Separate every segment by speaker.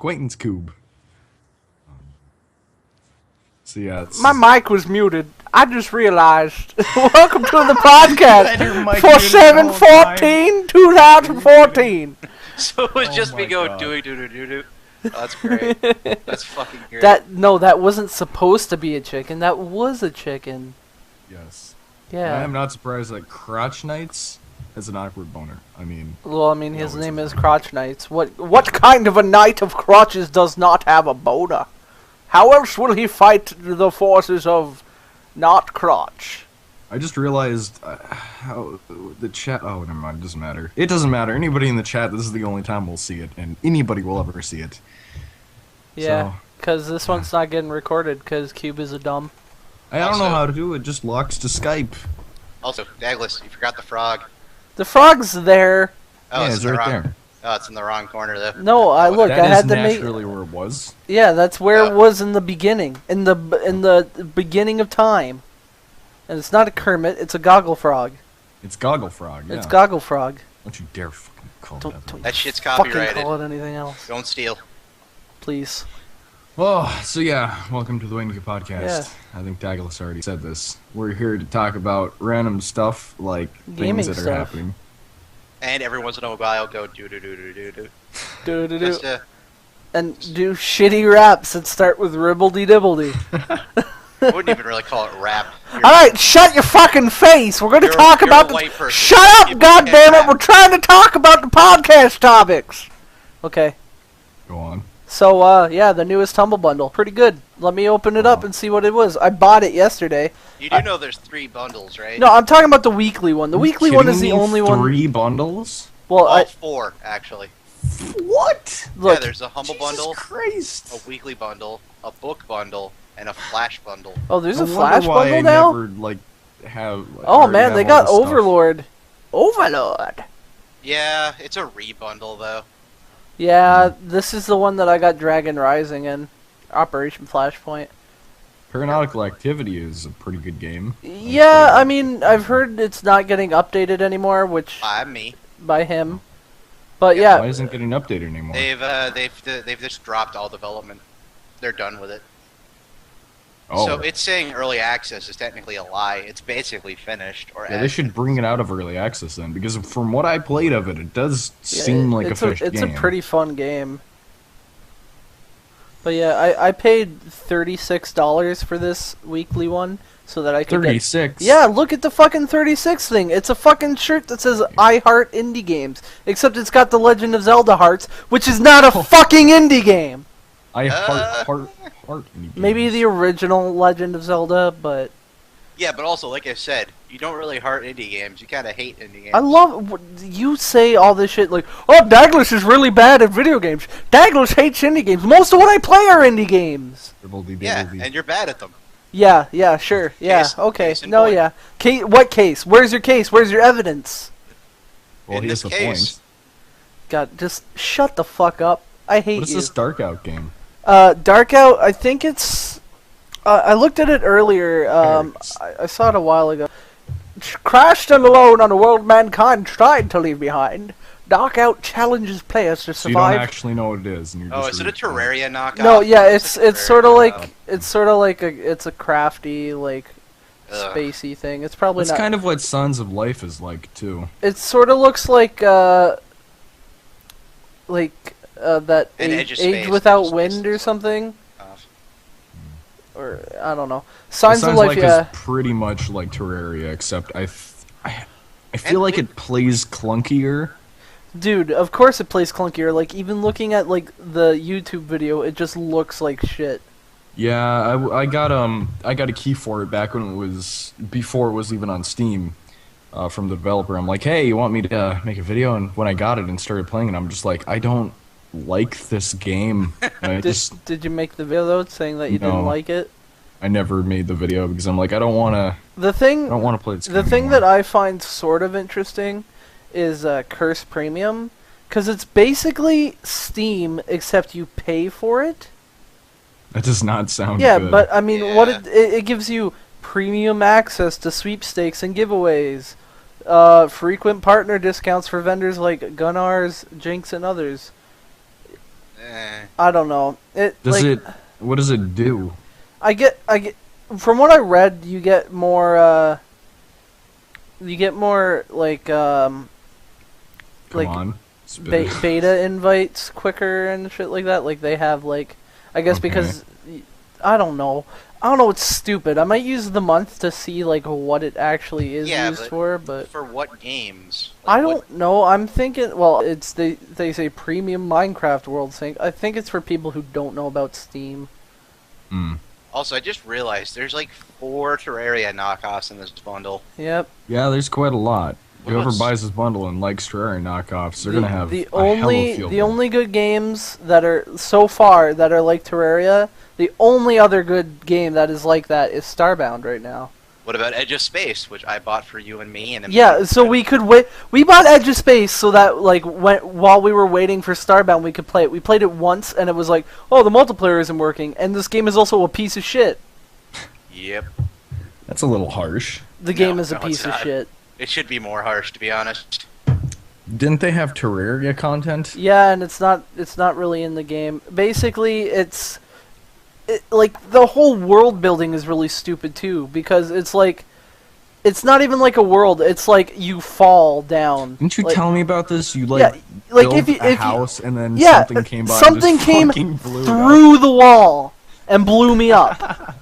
Speaker 1: acquaintance cube. So yeah,
Speaker 2: my mic was muted. I just realized. Welcome to the podcast for 7/14/2014.
Speaker 3: So it was just me going doo-doo-doo-doo-doo. Oh, that's great. That's fucking great.
Speaker 2: That wasn't supposed to be a chicken. That was a chicken.
Speaker 1: Yes.
Speaker 2: Yeah.
Speaker 1: I am not surprised that Crotch Knights has an awkward boner.
Speaker 2: His name is Crotch Knights. What kind of a knight of crotches does not have a boner? How else will he fight the forces of not crotch?
Speaker 1: I just realized how the chat... Oh, never mind. It doesn't matter. It doesn't matter. Anybody in the chat, this is the only time we'll see it, and anybody will ever see it.
Speaker 2: Yeah, because this one's not getting recorded, because Cube is a dumb.
Speaker 1: I don't know how to do it. It just locks to Skype.
Speaker 3: Also, Dagless, you forgot the frog.
Speaker 2: The frog's there.
Speaker 3: Oh,
Speaker 1: yeah, it's right there.
Speaker 3: Oh, it's in the wrong corner, though.
Speaker 2: No, I had to make...
Speaker 1: That is naturally where it was.
Speaker 2: Yeah, that's where it was in the beginning. In the beginning of time. And it's not a Kermit, it's a Goggle Frog.
Speaker 1: It's Goggle Frog, yeah.
Speaker 2: It's Goggle Frog.
Speaker 1: Don't you dare fucking call it that.
Speaker 3: That shit's
Speaker 2: fucking
Speaker 3: copyrighted.
Speaker 2: call it anything else.
Speaker 3: Don't steal.
Speaker 2: Please.
Speaker 1: Oh, so yeah, welcome to the Wayne Podcast.
Speaker 2: Yeah.
Speaker 1: I think Dagless already said this. We're here to talk about random stuff, like
Speaker 2: Gaming
Speaker 1: things that
Speaker 2: stuff.
Speaker 1: are happening.
Speaker 3: And every once in a while, go doo-doo-doo-doo-doo-doo.
Speaker 2: Do-do-do.
Speaker 3: Just
Speaker 2: And do shitty raps that start with ribbledy-dibbledy.
Speaker 3: I wouldn't even really call it rap.
Speaker 2: Alright, shut your fucking face! We're gonna talk about
Speaker 3: a white person.
Speaker 2: Shut up, goddammit! We're trying to talk about the podcast topics! Okay.
Speaker 1: Go on.
Speaker 2: So, yeah, the newest Humble Bundle. Pretty good. Let me open it up and see what it was. I bought it yesterday.
Speaker 3: You do know there's 3 bundles, right?
Speaker 2: No, I'm talking about the weekly one. The weekly one is the only one.
Speaker 1: 3 bundles?
Speaker 2: Well,
Speaker 3: All 4, actually.
Speaker 1: What?
Speaker 2: Look,
Speaker 3: Yeah, there's a Humble Bundle,
Speaker 1: Christ.
Speaker 3: a weekly bundle, a book bundle, and a Flash bundle.
Speaker 2: oh, there's a
Speaker 1: I
Speaker 2: Flash
Speaker 1: wonder why
Speaker 2: bundle
Speaker 1: I
Speaker 2: now?
Speaker 1: Never, like, have,
Speaker 2: Oh, man,
Speaker 1: have
Speaker 2: they
Speaker 1: all
Speaker 2: got
Speaker 1: this stuff.
Speaker 2: Overlord. Overlord!
Speaker 3: Yeah, it's a rebundle, though.
Speaker 2: Yeah, this is the one that I got Dragon Rising in. Operation Flashpoint.
Speaker 1: Paranautical Activity is a pretty good game.
Speaker 2: Yeah, I mean, I've heard it's not getting updated anymore, which...
Speaker 3: Me.
Speaker 2: By him. But yeah...
Speaker 1: Why isn't it getting updated anymore?
Speaker 3: They've just dropped all development. They're done with it.
Speaker 1: Oh.
Speaker 3: So it's saying early access is technically a lie. It's basically finished.
Speaker 1: Yeah, they should bring it out of early access then, because from what I played of it, it does seem like a finished game.
Speaker 2: It's a pretty fun game. But yeah, I paid $36 for this weekly one, so that I could
Speaker 1: 36?
Speaker 2: Yeah, look at the fucking 36 thing. It's a fucking shirt that says I Heart Indie Games, except it's got the Legend of Zelda hearts, which is not a fucking indie game.
Speaker 1: I heart indie games.
Speaker 2: Maybe the original Legend of Zelda, but...
Speaker 3: Yeah, but also, like I said, you don't really heart indie games. You kind of hate indie games.
Speaker 2: I love... You say all this shit like, oh, Dagless is really bad at video games. Dagless hates indie games. Most of what I play are indie games.
Speaker 3: Yeah, and you're bad at them.
Speaker 2: Yeah, sure. Yeah, okay.
Speaker 3: Case in
Speaker 2: No,
Speaker 3: point.
Speaker 2: yeah. What case? Where's your case? Where's your evidence?
Speaker 1: Well,
Speaker 3: In
Speaker 1: he
Speaker 3: this
Speaker 1: has a
Speaker 3: case.
Speaker 1: point.
Speaker 2: God, just shut the fuck up. I hate
Speaker 1: What is
Speaker 2: you.
Speaker 1: this Dark Out game?
Speaker 2: Dark Out, I think it's... I looked at it earlier. I saw it a while ago. Crashed and alone on a world mankind tried to leave behind. Dark Out challenges players to
Speaker 1: So you don't
Speaker 2: survive.
Speaker 1: actually know what it is. And you're
Speaker 3: Oh,
Speaker 1: just
Speaker 3: is it a Terraria knockoff?
Speaker 2: No, yeah,
Speaker 3: It's
Speaker 2: it's sort of like it's a crafty like
Speaker 3: Ugh.
Speaker 2: spacey thing. It's probably
Speaker 1: It's
Speaker 2: not.
Speaker 1: kind of what Sons of Life is like too.
Speaker 2: It sort of looks like that
Speaker 3: An Edge
Speaker 2: Age
Speaker 3: of Space,
Speaker 2: Without
Speaker 3: Edge of
Speaker 2: Wind
Speaker 3: Space.
Speaker 2: or something,
Speaker 3: Off.
Speaker 2: or I don't know. Signs of
Speaker 1: Sons
Speaker 2: Life, yeah.
Speaker 1: is pretty much like Terraria, except I feel
Speaker 3: And
Speaker 1: like it plays clunkier.
Speaker 2: Dude, of course it plays clunkier. Like even looking at like the YouTube video, it just looks like shit.
Speaker 1: Yeah, I got a key for it back when it was before it was even on Steam, from the developer. I'm like, hey, you want me to make a video? And when I got it and started playing it, I'm just like, I don't like this game. And I
Speaker 2: Did you make the video though, saying that you didn't
Speaker 1: No.
Speaker 2: like it?
Speaker 1: I never made the video because I'm like, I don't want to play this game
Speaker 2: The thing
Speaker 1: anymore.
Speaker 2: that I find sort of interesting is Curse Premium, because it's basically Steam except you pay for it.
Speaker 1: That does not sound
Speaker 2: Yeah,
Speaker 1: good.
Speaker 2: but I mean,
Speaker 3: Yeah.
Speaker 2: what it gives you premium access to sweepstakes and giveaways, frequent partner discounts for vendors like Gunnars, Jinx, and others. I don't know.
Speaker 1: What does it do?
Speaker 2: I get. From what I read, you get more. Like
Speaker 1: Come on.
Speaker 2: beta invites quicker and shit like that. Like they have like, I guess because I don't know. It's stupid. I might use the month to see like what it actually is used for, but
Speaker 3: for what games? Like,
Speaker 2: I don't know. I'm thinking. Well, it's they say premium Minecraft World Sync. I think it's for people who don't know about Steam.
Speaker 1: Hmm.
Speaker 3: Also, I just realized there's like 4 Terraria knockoffs in this bundle.
Speaker 2: Yep.
Speaker 1: Yeah, there's quite a lot. Whoever
Speaker 3: Almost.
Speaker 1: buys this bundle and likes Terraria knockoffs, they're gonna have
Speaker 2: the
Speaker 1: a hell of a field
Speaker 2: the
Speaker 1: day.
Speaker 2: only good games that are so far that are like Terraria. The only other good game that is like that is Starbound right now.
Speaker 3: What about Edge of Space, which I bought for you and me? And
Speaker 2: Yeah, so we could wait. We bought Edge of Space so that like while we were waiting for Starbound, we could play it. We played it once, and it was like, oh, the multiplayer isn't working, and this game is also a piece of shit.
Speaker 3: Yep.
Speaker 1: That's a little harsh.
Speaker 2: The game
Speaker 3: No,
Speaker 2: is a
Speaker 3: no,
Speaker 2: piece
Speaker 3: it's
Speaker 2: of
Speaker 3: not.
Speaker 2: shit.
Speaker 3: It should be more harsh, to be honest.
Speaker 1: Didn't they have Terraria content?
Speaker 2: Yeah, and it's not really in the game. Basically, like the whole world building is really stupid too, because it's like it's not even like a world. It's like you fall down.
Speaker 1: Didn't you
Speaker 2: like,
Speaker 1: tell me about this? You
Speaker 2: Yeah, like
Speaker 1: built
Speaker 2: if
Speaker 1: a house and then
Speaker 2: yeah,
Speaker 1: something came by
Speaker 2: something
Speaker 1: and just
Speaker 2: came
Speaker 1: fucking blew it up.
Speaker 2: through the wall and blew me up.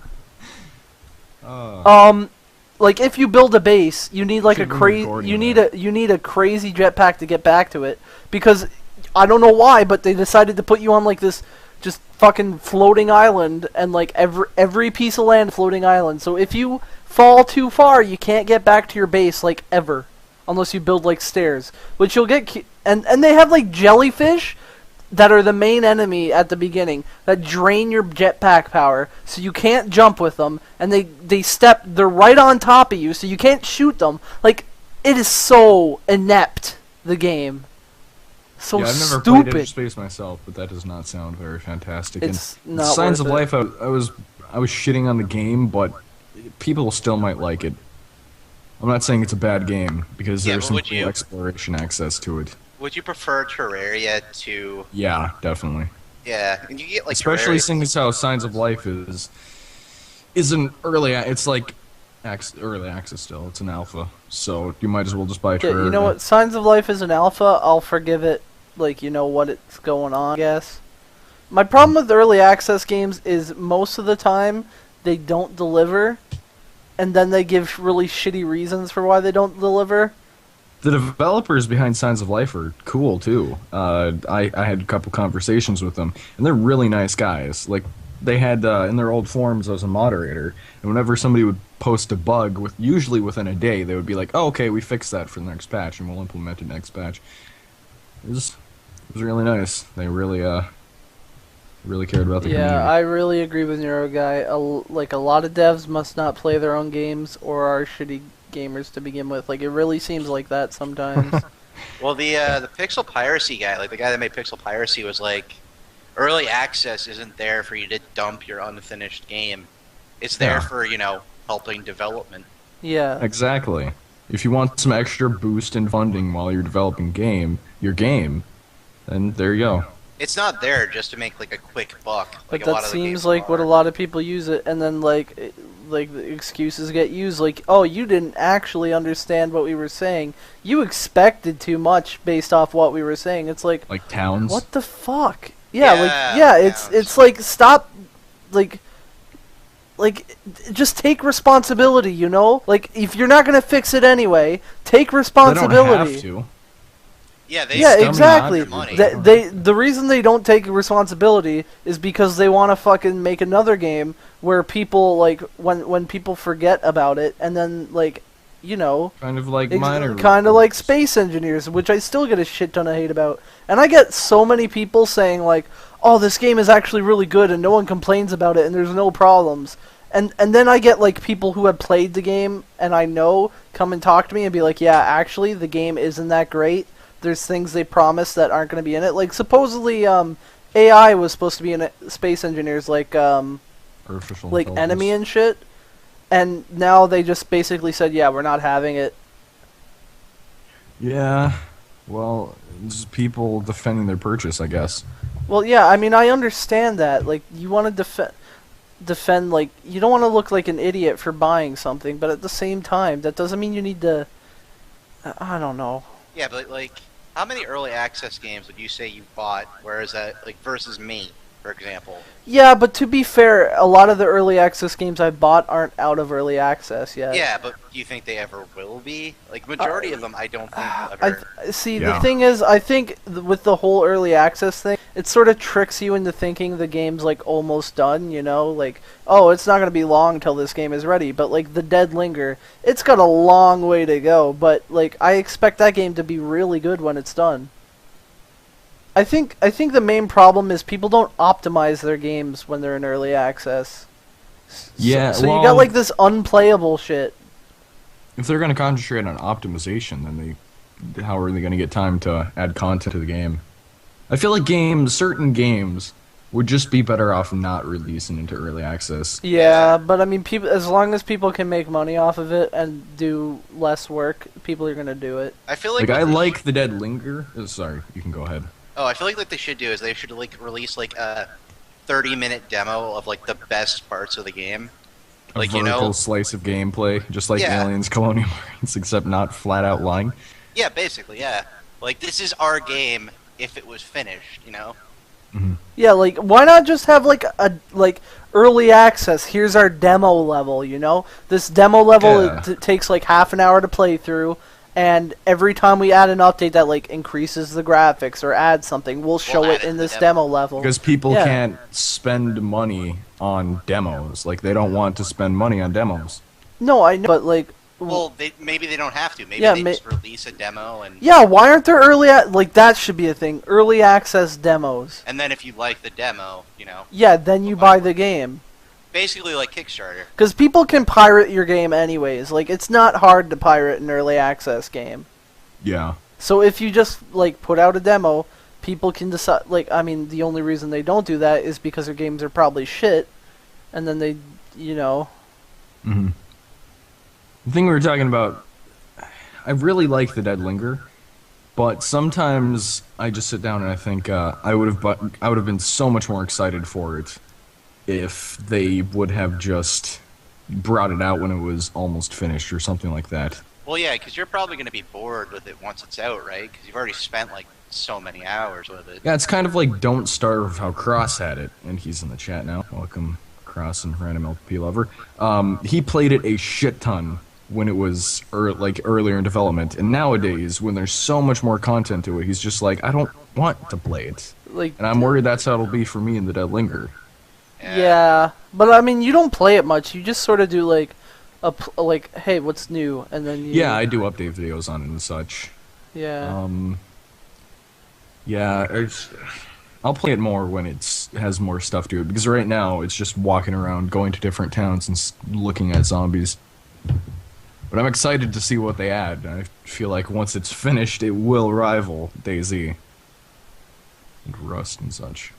Speaker 2: Like if you build a base, you need like
Speaker 1: Should've
Speaker 2: a
Speaker 1: been
Speaker 2: crazy
Speaker 1: recording
Speaker 2: you need a crazy jetpack to get back to it, because I don't know why, but they decided to put you on like this just fucking floating island, and like every piece of land floating island. So if you fall too far, you can't get back to your base like ever, unless you build like stairs, which you'll get. And they have like jellyfish that are the main enemy at the beginning that drain your jetpack power, so you can't jump with them, and they're right on top of you, so you can't shoot them. Like, it is so inept, the game. So
Speaker 1: yeah, I've never
Speaker 2: stupid.
Speaker 1: played Edge of Space myself, but that does not sound very fantastic.
Speaker 2: It's
Speaker 1: and
Speaker 2: not
Speaker 1: Signs
Speaker 2: worth
Speaker 1: of
Speaker 2: it.
Speaker 1: Life, I was shitting on the game, but people still might like it. I'm not saying it's a bad game, because
Speaker 3: Yeah,
Speaker 1: there's
Speaker 3: but
Speaker 1: some
Speaker 3: would
Speaker 1: cool
Speaker 3: you?
Speaker 1: exploration access to it.
Speaker 3: Would you prefer Terraria to...
Speaker 1: Yeah, definitely.
Speaker 3: Yeah, and you get like
Speaker 1: Especially
Speaker 3: Terraria...
Speaker 1: seeing as how Signs of Life is an early. It's like early access still. It's an alpha, so you might as well just buy Terraria.
Speaker 2: Yeah, you know what? Signs of Life is an alpha. I'll forgive it. Like, you know what it's going on, I guess. My problem with early access games is most of the time they don't deliver, and then they give really shitty reasons for why they don't deliver.
Speaker 1: The developers behind Signs of Life are cool too. I had a couple conversations with them, and they're really nice guys. Like they had in their old forums, I was a moderator, and whenever somebody would post a bug, usually within a day, they would be like, "Oh, okay, we fixed that for the next patch, and we'll implement it next patch." It was really nice. They really cared about the community.
Speaker 2: Yeah, I really agree with Neuro Guy. Like, a lot of devs must not play their own games or are shitty gamers to begin with. Like, it really seems like that sometimes.
Speaker 3: Well, the Pixel Piracy guy, like the guy that made Pixel Piracy, was like, early access isn't there for you to dump your unfinished game. It's there
Speaker 1: Yeah.
Speaker 3: for, helping development.
Speaker 2: Yeah.
Speaker 1: Exactly. If you want some extra boost in funding while you're developing your game, then there you go.
Speaker 3: It's not there just to make like a quick buck.
Speaker 2: But
Speaker 3: Like a lot
Speaker 2: that
Speaker 3: of the
Speaker 2: seems
Speaker 3: games
Speaker 2: like what a
Speaker 3: are.
Speaker 2: lot of people use it, and then like the excuses get used. Like, oh, you didn't actually understand what we were saying. You expected too much based off what we were saying. It's like,
Speaker 1: Like towns.
Speaker 2: what the fuck? Yeah,
Speaker 3: Yeah,
Speaker 2: it's like stop, like just take responsibility. You know, like if you're not gonna fix it anyway, take
Speaker 1: They
Speaker 2: responsibility.
Speaker 1: don't have to.
Speaker 3: Yeah, they
Speaker 2: Yeah,
Speaker 3: still
Speaker 2: exactly.
Speaker 3: want their money.
Speaker 2: The reason they don't take responsibility is because they want to fucking make another game where people like when people forget about it, and then like, you know,
Speaker 1: Kind of like minor.
Speaker 2: kind of like Space Engineers, which I still get a shit ton of hate about. And I get so many people saying like, "Oh, this game is actually really good and no one complains about it and there's no problems." And then I get like people who have played the game and I know come and talk to me and be like, "Yeah, actually the game isn't that great. There's things they promised that aren't going to be in it." Like supposedly AI was supposed to be in Space Engineers, like
Speaker 1: Artificial
Speaker 2: like
Speaker 1: intelligence.
Speaker 2: enemy and shit. And now they just basically said, "Yeah, we're not having it."
Speaker 1: Yeah. Well, it's people defending their purchase, I guess.
Speaker 2: Well, yeah, I mean, I understand that. Like, you want to defend, like, you don't want to look like an idiot for buying something, but at the same time, that doesn't mean you need to. I don't know.
Speaker 3: Yeah, but like, how many early access games would you say you bought? Whereas that, like, versus me, for example.
Speaker 2: Yeah, but to be fair, a lot of the early access games I bought aren't out of early access yet.
Speaker 3: Yeah, but do you think they ever will be? Like, majority of them, I don't think will ever.
Speaker 2: See,
Speaker 1: Yeah.
Speaker 2: the thing is, I think with the whole early access thing, it sort of tricks you into thinking the game's like almost done, you know? Like, oh, it's not going to be long till this game is ready. But like the Dead Linger, it's got a long way to go. But like, I expect that game to be really good when it's done. I think the main problem is people don't optimize their games when they're in early access.
Speaker 1: Yeah,
Speaker 2: So
Speaker 1: well,
Speaker 2: you got like this unplayable shit.
Speaker 1: if they're going to concentrate on optimization, then how are they going to get time to add content to the game? I feel like certain games, would just be better off not releasing into early access.
Speaker 2: Yeah, but I mean, people, as long as people can make money off of it and do less work, people are gonna do it.
Speaker 3: I feel like
Speaker 1: I like the Dead Linger. Sorry, you can go ahead.
Speaker 3: Oh, I feel like what they should do is they should like release like a 30-minute demo of like the best parts of the game. Like,
Speaker 1: A vertical slice of gameplay, just like
Speaker 3: Yeah.
Speaker 1: Aliens Colonial Marines, except not flat out lying.
Speaker 3: Yeah, basically, yeah. Like, this is our game if it was finished, you know?
Speaker 2: Yeah, like why not just have like a early access? Here's our demo level, you know. This demo level
Speaker 1: Yeah.
Speaker 2: takes like half an hour to play through, and every time we add an update that like increases the graphics or adds something, we'll show
Speaker 3: add
Speaker 2: it
Speaker 3: it
Speaker 2: in
Speaker 3: to
Speaker 2: this
Speaker 3: the
Speaker 2: demo level.
Speaker 1: Because people
Speaker 2: Yeah.
Speaker 1: can't spend money on demos. Like, they don't want to spend money on demos.
Speaker 2: No, I know, but like,
Speaker 3: Well, maybe they don't have to. Maybe
Speaker 2: Yeah,
Speaker 3: they just release a demo and
Speaker 2: yeah, why aren't there like that should be a thing? Early access demos.
Speaker 3: then if you like the demo, you know,
Speaker 2: Yeah, then you buy the game.
Speaker 3: basically like Kickstarter.
Speaker 2: Because people can pirate your game anyways. Like, it's not hard to pirate an early access game.
Speaker 1: Yeah.
Speaker 2: So if you just, like, put out a demo, people can decide, like, I mean, the only reason they don't do that is because their games are probably shit, and then they, you know...
Speaker 1: hmm The thing we were talking about, I really like the Dead Linger, but sometimes I just sit down and I think I would have been so much more excited for it if they would have just brought it out when it was almost finished or something like that.
Speaker 3: Well, yeah, because you're probably going to be bored with it once it's out, right? Because you've already spent like so many hours with it.
Speaker 1: Yeah, it's kind of like Don't Starve how Cross had it, and he's in the chat now. Welcome, Cross and Random LP Lover. He played it a shit ton when it was earlier in development, and nowadays when there's so much more content to it, he's just like, I don't want to play it,
Speaker 2: Like,
Speaker 1: and I'm worried that's how it'll be for me in the Dead Linger.
Speaker 2: yeah, but I mean, you don't play it much. You just sort of do, like, like, hey, what's new? And then you...
Speaker 1: Yeah, I do update videos on it and such.
Speaker 2: Yeah.
Speaker 1: Yeah, I'll play it more when it has more stuff to it, because right now it's just walking around, going to different towns and looking at zombies. But I'm excited to see what they add. I feel like once it's finished, it will rival DayZ and Rust and such.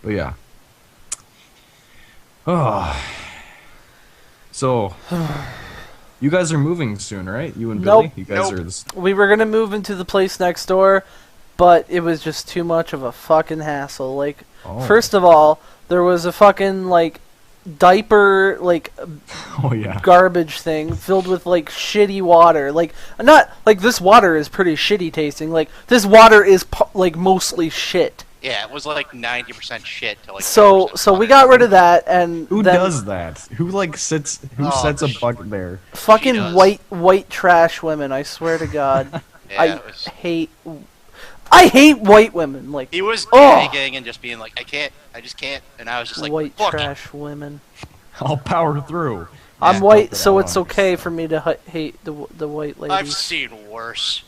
Speaker 1: But yeah. Oh. So, you guys are moving soon, right? You and Billy?
Speaker 2: Nope.
Speaker 1: You guys
Speaker 3: Nope.
Speaker 1: are...
Speaker 2: We were gonna move into the place next door, but it was just too much of a fucking hassle. Like,
Speaker 1: Oh.
Speaker 2: first of all, there was a fucking, like, diaper, like,
Speaker 1: Oh, yeah.
Speaker 2: garbage thing filled with, like, shitty water. Like, not, like, this water is pretty shitty tasting. Like, this water is, like, mostly shit.
Speaker 3: Yeah, it was like 90% shit to like.
Speaker 2: So
Speaker 3: 10%
Speaker 2: we
Speaker 3: water.
Speaker 2: got rid of that, and
Speaker 1: Who
Speaker 2: then
Speaker 1: does that? Who sets a bucket there?
Speaker 2: fucking
Speaker 3: She does.
Speaker 2: white trash women, I swear to God.
Speaker 3: Yeah,
Speaker 2: I
Speaker 3: it was,
Speaker 2: hate white women. Like,
Speaker 3: he was
Speaker 2: Oh.
Speaker 3: begging and just being like, I just can't, and I was just like,
Speaker 2: white
Speaker 3: fuck it.
Speaker 2: trash women.
Speaker 1: I'll power through.
Speaker 2: I'm
Speaker 3: Yeah.
Speaker 2: white,
Speaker 1: Fuck it,
Speaker 2: so
Speaker 1: I
Speaker 2: it's
Speaker 1: want
Speaker 2: okay
Speaker 1: this
Speaker 2: for me to hate the white
Speaker 3: I've
Speaker 2: ladies.
Speaker 3: seen worse.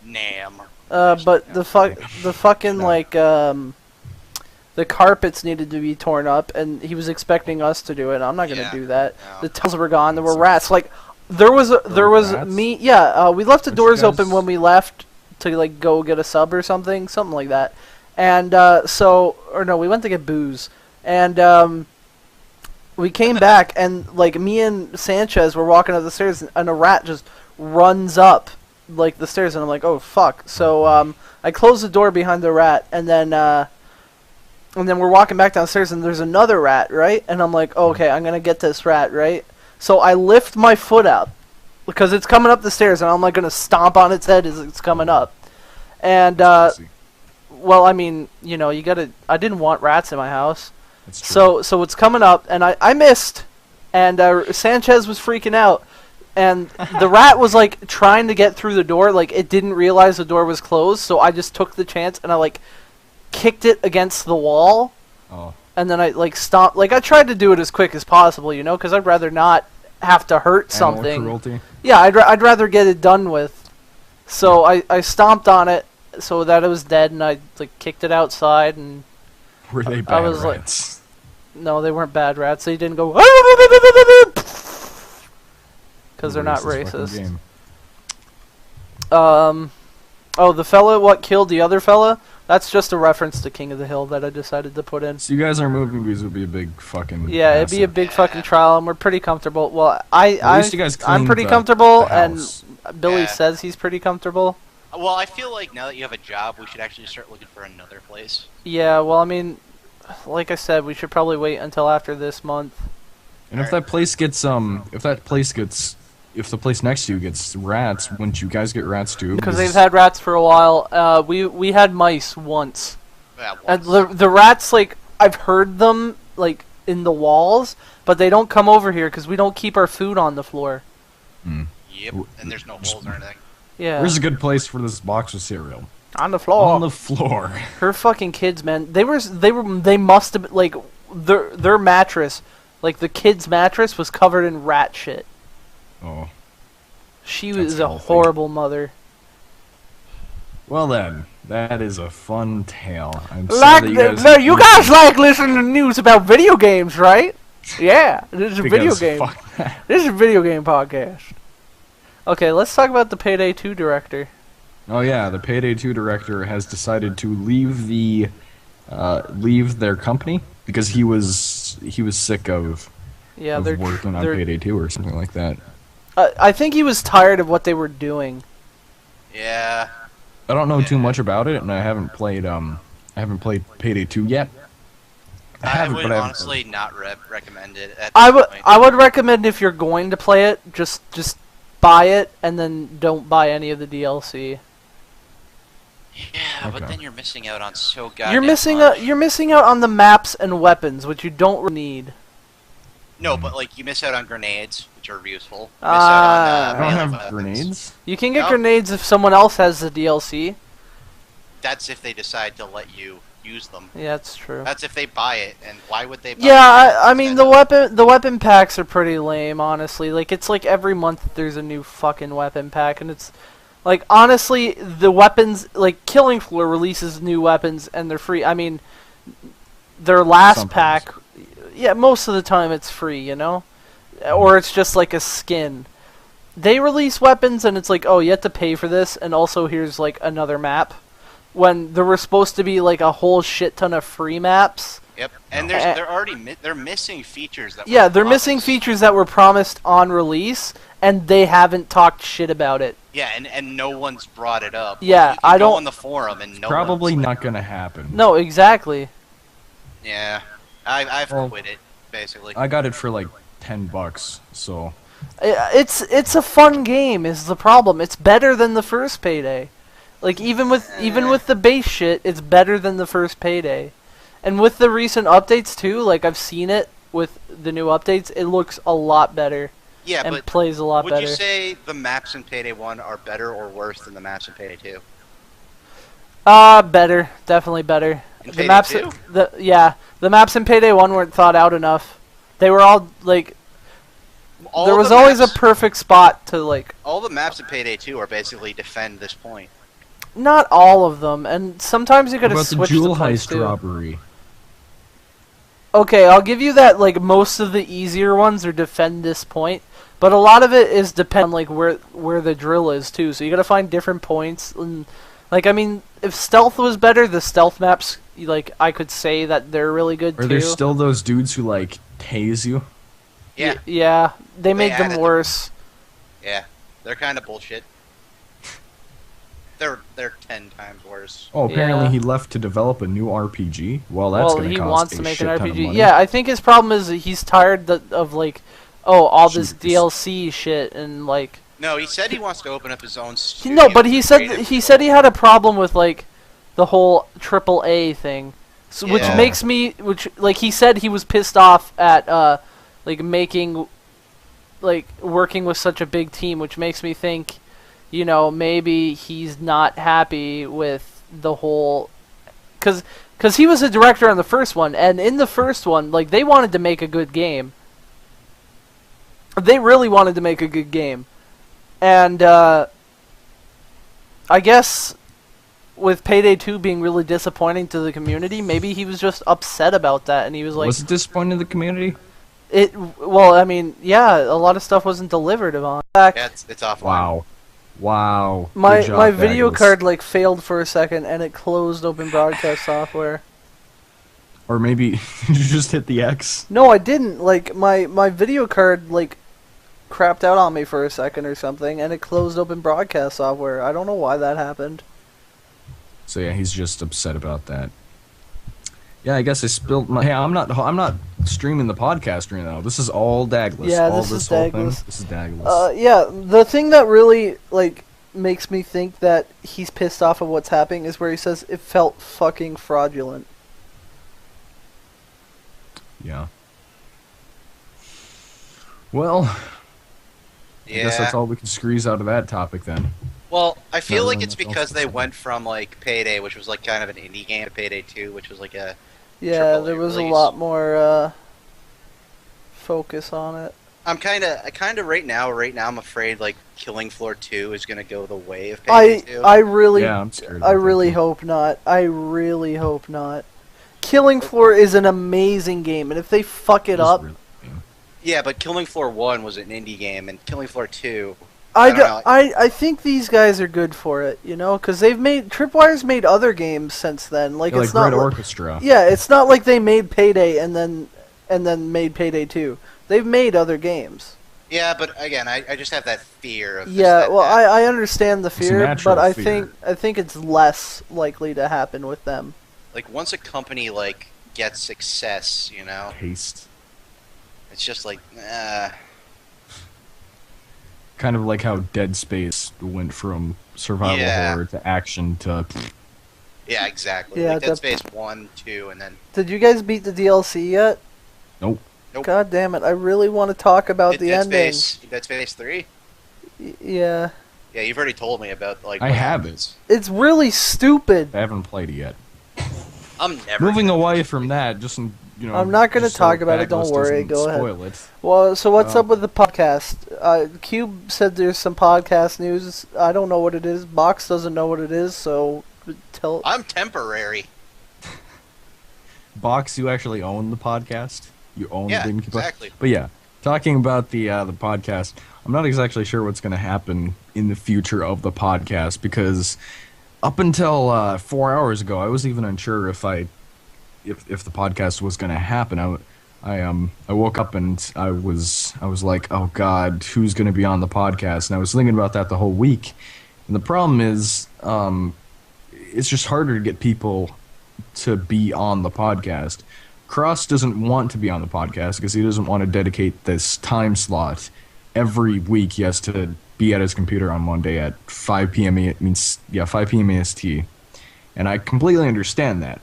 Speaker 3: Nam.
Speaker 2: But the fucking
Speaker 1: No.
Speaker 2: like the carpets needed to be torn up, and he was expecting us to do it. I'm not gonna
Speaker 3: Yeah.
Speaker 2: do that.
Speaker 3: No.
Speaker 2: The tiles were gone. There were rats. Like, there was
Speaker 1: rats?
Speaker 2: me. Yeah, we left the
Speaker 1: Aren't you
Speaker 2: doors open
Speaker 1: guys-
Speaker 2: when we left to like go get a sub or something like that. And we went to get booze, and we came back, and like me and Sanchez were walking up the stairs, and a rat just runs up like the stairs, and I'm like, oh fuck. So I close the door behind the rat, and then we're walking back downstairs, and there's another rat, right? And I'm like, oh, okay, I'm gonna get this rat, right? So I lift my foot up because it's coming up the stairs, and I'm like gonna stomp on its head as it's coming up. And well, I mean, you know, you gotta. I didn't want rats in my house.
Speaker 1: That's true.
Speaker 2: So it's coming up, and I missed, and Sanchez was freaking out, and the rat was like trying to get through the door, like it didn't realize the door was closed, so I just took the chance and I like kicked it against the wall, and then I like stomped, like I tried to do it as quick as possible, you know, because I'd rather not have to hurt something.
Speaker 1: Cruelty.
Speaker 2: Yeah, I'd rather get it done with. So I stomped on it so that it was dead, and I like kicked it outside, and
Speaker 1: Were they bad
Speaker 2: was like-
Speaker 1: rats?
Speaker 2: no, they weren't bad rats. They didn't go because they're not
Speaker 1: Racist fucking
Speaker 2: racist.
Speaker 1: game.
Speaker 2: Oh, the fella what killed the other fella? That's just a reference to King of the Hill that I decided to put in.
Speaker 1: So you guys are moving because it would be a big fucking.
Speaker 2: Yeah, it'd be a
Speaker 1: hassle.
Speaker 2: big fucking trial, and we're pretty comfortable. Well,
Speaker 1: At least you guys
Speaker 2: I'm
Speaker 1: cleaned
Speaker 2: pretty
Speaker 1: the
Speaker 2: comfortable,
Speaker 1: house.
Speaker 2: and Billy
Speaker 3: Yeah.
Speaker 2: says he's pretty comfortable.
Speaker 3: Well, I feel like now that you have a job, we should actually start looking for another place.
Speaker 2: Yeah, well, I mean, like I said, we should probably wait until after this month.
Speaker 1: And if that place gets if the place next to you gets rats, wouldn't you guys get rats too?
Speaker 2: Because they've had rats for a while. We had mice once.
Speaker 3: Yeah,
Speaker 2: And
Speaker 3: once.
Speaker 2: the rats, like, I've heard them, like, in the walls, but they don't come over here because we don't keep our food on the floor.
Speaker 3: Yep, and there's no holes or anything.
Speaker 2: Yeah.
Speaker 1: Where's a good place for this box of cereal?
Speaker 2: On the floor.
Speaker 1: On the floor.
Speaker 2: Her fucking kids, man. They must have been, like, their mattress, like, the kid's mattress was covered in rat shit.
Speaker 1: Oh.
Speaker 2: She
Speaker 1: That's
Speaker 2: was a
Speaker 1: healthy.
Speaker 2: horrible mother.
Speaker 1: Well then, that is a fun tale. I'm
Speaker 2: Like,
Speaker 1: sorry that
Speaker 2: no, you guys like listening to news about video games, right? Yeah, this is a video
Speaker 1: because
Speaker 2: game.
Speaker 1: fuck that.
Speaker 2: This is a video game podcast. Okay, let's talk about the Payday 2 director.
Speaker 1: Oh yeah, the Payday 2 director has decided to leave their company because he was sick of
Speaker 2: Yeah,
Speaker 1: of
Speaker 2: they're
Speaker 1: working on
Speaker 2: they're-
Speaker 1: Payday 2 or something like that.
Speaker 2: I think he was tired of what they were doing.
Speaker 3: Yeah.
Speaker 1: I don't know too much about it, and I haven't played Payday 2 yet.
Speaker 3: I
Speaker 1: haven't,
Speaker 3: would
Speaker 1: but I haven't
Speaker 3: honestly not recommend it at
Speaker 2: I
Speaker 3: this
Speaker 2: would
Speaker 3: point.
Speaker 2: I would recommend if you're going to play it, just buy it and then don't buy any of the DLC.
Speaker 3: Yeah, but
Speaker 1: Okay.
Speaker 3: then you're missing out on so goddamn
Speaker 2: You're missing
Speaker 3: much.
Speaker 2: you're missing out on the maps and weapons, which you don't really need.
Speaker 3: No, but like you miss out on grenades, which are useful. You miss
Speaker 2: Ah.
Speaker 3: out
Speaker 1: I
Speaker 3: on
Speaker 1: don't
Speaker 3: melee
Speaker 1: have
Speaker 3: weapons.
Speaker 1: grenades.
Speaker 2: You can get
Speaker 3: No.
Speaker 2: grenades if someone else has the DLC.
Speaker 3: That's if they decide to let you use them.
Speaker 2: Yeah, that's true.
Speaker 3: That's if they buy it, and why would they buy
Speaker 2: Yeah,
Speaker 3: it?
Speaker 2: I mean the weapon packs are pretty lame, honestly. Like it's like every month there's a new fucking weapon pack, and it's like honestly the weapons, like Killing Floor releases new weapons and they're free. I mean their last
Speaker 1: Sometimes.
Speaker 2: pack, yeah, most of the time it's free, you know, or it's just like a skin. They release weapons and it's like, oh, you have to pay for this, and also here's like another map. When there were supposed to be like a whole shit ton of free maps.
Speaker 3: Yep, and they're already they're missing features that.
Speaker 2: Yeah,
Speaker 3: were
Speaker 2: they're missing
Speaker 3: promised.
Speaker 2: features that were promised on release, and they haven't talked shit about it.
Speaker 3: Yeah, and no one's brought it up.
Speaker 2: Yeah,
Speaker 3: You can
Speaker 2: I
Speaker 3: go
Speaker 2: don't-
Speaker 3: on the forum and no
Speaker 1: Probably
Speaker 3: one's,
Speaker 1: not gonna happen.
Speaker 2: No, exactly.
Speaker 3: Yeah, I've
Speaker 1: Well,
Speaker 3: quit it basically.
Speaker 1: I got it for like $10, so
Speaker 2: It's a fun game is the problem. It's better than the first Payday. Like even with the base shit, it's better than the first Payday. And with the recent updates too, like I've seen it with the new updates, it looks a lot better
Speaker 3: Yeah,
Speaker 2: and
Speaker 3: but
Speaker 2: plays a lot
Speaker 3: would
Speaker 2: better.
Speaker 3: you say the maps in Payday 1 are better or worse than the maps in Payday 2?
Speaker 2: Better, definitely better.
Speaker 3: In
Speaker 2: The
Speaker 3: Payday
Speaker 2: maps,
Speaker 3: 2?
Speaker 2: the maps in Payday 1 weren't thought out enough. They were all like
Speaker 3: All
Speaker 2: there was
Speaker 3: the
Speaker 2: always
Speaker 3: maps-
Speaker 2: a perfect spot to like.
Speaker 3: All the maps in Payday 2 are basically defend this point.
Speaker 2: Not all of them, and sometimes you
Speaker 1: what
Speaker 2: gotta
Speaker 1: about the
Speaker 2: switch
Speaker 1: jewel
Speaker 2: the points
Speaker 1: heist
Speaker 2: too.
Speaker 1: robbery?
Speaker 2: Okay, I'll give you that. Like most of the easier ones are defend this point, but a lot of it is depend on like where the drill is too. So you gotta find different points. And like I mean, if stealth was better, the stealth maps like I could say that they're really good
Speaker 1: Are
Speaker 2: too.
Speaker 1: there still those dudes who like tase you?
Speaker 3: Yeah,
Speaker 2: Yeah, they made
Speaker 3: added
Speaker 2: them
Speaker 3: them.
Speaker 2: worse.
Speaker 3: yeah, they're kind of bullshit. They're 10 times worse.
Speaker 1: Oh, apparently
Speaker 2: Yeah.
Speaker 1: he left to develop a new RPG. Well, that's
Speaker 2: Well,
Speaker 1: going
Speaker 2: he
Speaker 1: to
Speaker 2: wants
Speaker 1: cost
Speaker 2: to
Speaker 1: a
Speaker 2: make
Speaker 1: shit
Speaker 2: an
Speaker 1: ton of
Speaker 2: RPG.
Speaker 1: money.
Speaker 2: Yeah, I think his problem is that he's tired of like, oh, all this
Speaker 1: Shooters.
Speaker 2: DLC shit and like.
Speaker 3: No, he said he wants to open up his own studio.
Speaker 2: No, but he
Speaker 3: for
Speaker 2: said
Speaker 3: creative
Speaker 2: he said he
Speaker 3: control.
Speaker 2: had a problem with like the whole AAA thing, so, which
Speaker 3: Yeah.
Speaker 2: makes me like he said he was pissed off at like making like working with such a big team, which makes me think, you know, maybe he's not happy with the whole because he was a director on the first one, and in the first one, like they wanted to make a good game. They really wanted to make a good game. And I guess with Payday 2 being really disappointing to the community, maybe he was just upset about that, and he was like,
Speaker 1: Was it disappointing to the community?
Speaker 2: well, I mean, yeah, a lot of stuff wasn't delivered on.
Speaker 3: Yeah, it's offline.
Speaker 1: Wow. Wow.
Speaker 2: My
Speaker 1: Good job,
Speaker 2: my video
Speaker 1: Dagless.
Speaker 2: card like failed for a second, and it closed open broadcast software.
Speaker 1: Or maybe you just hit the X.
Speaker 2: No, I didn't. Like my video card like crapped out on me for a second or something, and it closed open broadcast software. I don't know why that happened.
Speaker 1: So yeah, he's just upset about that. Yeah, I guess I spilled my. Hey, I'm not streaming the podcast right now. This is all Dagless.
Speaker 2: Yeah,
Speaker 1: all
Speaker 2: this is
Speaker 1: whole thing,
Speaker 2: Dagless.
Speaker 1: This is Dagless.
Speaker 2: Yeah, the thing that really like makes me think that he's pissed off of what's happening is where he says it felt fucking fraudulent.
Speaker 1: Yeah. Well, I guess that's
Speaker 3: Yeah.
Speaker 1: all we can squeeze out of that topic then.
Speaker 3: Well, I feel
Speaker 1: Not
Speaker 3: like
Speaker 1: really
Speaker 3: it's
Speaker 1: much else
Speaker 3: because
Speaker 1: to
Speaker 3: they
Speaker 1: say.
Speaker 3: went from like Payday, which was like kind of an indie game, to Payday 2, which was like a
Speaker 2: Yeah,
Speaker 3: AAA
Speaker 2: there was a
Speaker 3: release.
Speaker 2: lot more focus on it.
Speaker 3: I kind of right now I'm afraid like Killing Floor 2 is gonna go the way of Payday 2.
Speaker 2: I really
Speaker 1: Yeah, I'm scared.
Speaker 2: I
Speaker 1: about that
Speaker 2: really
Speaker 1: too.
Speaker 2: hope not. I really hope not. Killing Floor is an amazing game, and if they fuck it
Speaker 1: It's
Speaker 2: up,
Speaker 1: really-
Speaker 3: Yeah, but Killing Floor 1 was an indie game, and Killing Floor 2.
Speaker 2: I,
Speaker 3: I don't know.
Speaker 2: I think these guys are good for it, you know, because they've made Tripwire's made other games since then. Like
Speaker 1: Yeah,
Speaker 2: it's
Speaker 1: like
Speaker 2: not
Speaker 1: Red
Speaker 2: like,
Speaker 1: Orchestra.
Speaker 2: yeah, it's not like they made Payday and then made Payday 2. They've made other games.
Speaker 3: Yeah, but again, I just have that fear of this,
Speaker 2: Yeah,
Speaker 3: that,
Speaker 2: well,
Speaker 3: that.
Speaker 2: I understand the
Speaker 1: a
Speaker 2: fear,
Speaker 1: natural
Speaker 2: but I
Speaker 1: fear.
Speaker 2: think it's less likely to happen with them.
Speaker 3: Like once a company like gets success, you know,
Speaker 1: Taste.
Speaker 3: it's just like
Speaker 1: Kind of like how Dead Space went from survival
Speaker 3: Yeah.
Speaker 1: horror to action to.
Speaker 3: yeah, exactly.
Speaker 2: Yeah,
Speaker 3: like Dead
Speaker 2: that-
Speaker 3: Space 1, 2, and then
Speaker 2: Did you guys beat the DLC yet?
Speaker 1: Nope.
Speaker 3: Nope.
Speaker 2: God damn it! I really want to talk about the
Speaker 3: Dead
Speaker 2: ending.
Speaker 3: Dead Space 3.
Speaker 2: Yeah,
Speaker 3: Yeah, you've already told me about like.
Speaker 1: I
Speaker 3: what
Speaker 1: have
Speaker 3: happens.
Speaker 2: it's really stupid.
Speaker 1: I haven't played it yet.
Speaker 3: I'm never
Speaker 1: Moving
Speaker 3: gonna
Speaker 1: away
Speaker 3: finish
Speaker 1: from
Speaker 3: it.
Speaker 1: that, just in,
Speaker 2: I'm not gonna
Speaker 1: just
Speaker 2: talk about it,
Speaker 1: Dagless
Speaker 2: don't worry,
Speaker 1: doesn't
Speaker 2: go ahead.
Speaker 1: spoil it.
Speaker 2: Well, so what's
Speaker 1: Oh.
Speaker 2: up with the podcast? Cube said there's some podcast news. I don't know what it is. Box doesn't know what it is, so tell.
Speaker 3: I'm temporary.
Speaker 1: Box, you actually own the podcast. You own
Speaker 3: Yeah,
Speaker 1: the Incubator.
Speaker 3: exactly.
Speaker 1: But yeah, talking about the podcast, I'm not exactly sure what's going to happen in the future of the podcast because up until 4 hours ago, I was even unsure if the podcast was going to happen. I woke up and I was like, oh God, who's going to be on the podcast? And I was thinking about that the whole week. And the problem is, it's just harder to get people to be on the podcast. Cross doesn't want to be on the podcast because he doesn't want to dedicate this time slot every week. He has to be at his computer on Monday at 5 p.m. 5 p.m. EST, and I completely understand that.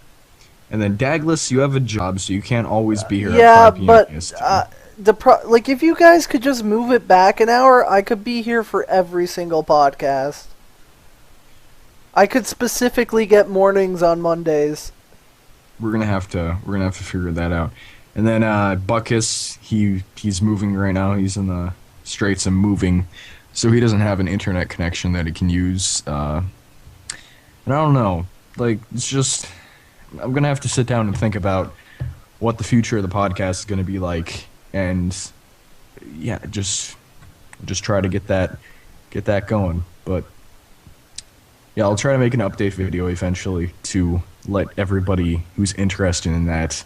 Speaker 1: And then Dagless, you have a job, so you can't always be here
Speaker 2: Yeah,
Speaker 1: at 5 p.m.
Speaker 2: but
Speaker 1: EST.
Speaker 2: like if you guys could just move it back an hour, I could be here for every single podcast. I could specifically get mornings on Mondays.
Speaker 1: We're gonna have to figure that out. And then Buckus, he's moving right now. He's in the Straits of moving, so he doesn't have an internet connection that he can use. And I don't know. Like, it's just I'm gonna have to sit down and think about what the future of the podcast is gonna be like, and yeah, just try to get that going. But yeah, I'll try to make an update video eventually to let everybody who's interested in that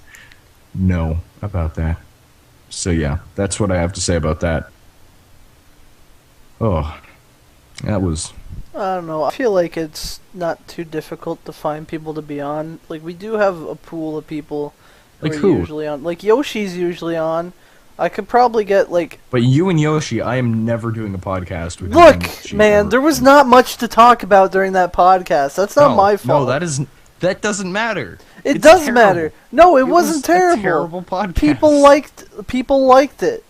Speaker 1: know about that. So yeah, that's what I have to say about that. Oh, that was
Speaker 2: I don't know. I feel like it's not too difficult to find people to be on. Like, we do have a pool of people
Speaker 1: Like
Speaker 2: who are
Speaker 1: who?
Speaker 2: usually on. Like, Yoshi's usually on. I could probably get, like...
Speaker 1: But you and Yoshi, I am never doing a podcast with you and
Speaker 2: Look,
Speaker 1: Yoshi,
Speaker 2: man,
Speaker 1: ever.
Speaker 2: there was not much to talk about during that podcast. That's not my fault.
Speaker 1: No, that doesn't matter.
Speaker 2: It
Speaker 1: It's
Speaker 2: does
Speaker 1: terrible.
Speaker 2: matter. No, it
Speaker 1: was
Speaker 2: wasn't
Speaker 1: a
Speaker 2: terrible.
Speaker 1: terrible podcast.
Speaker 2: People liked it.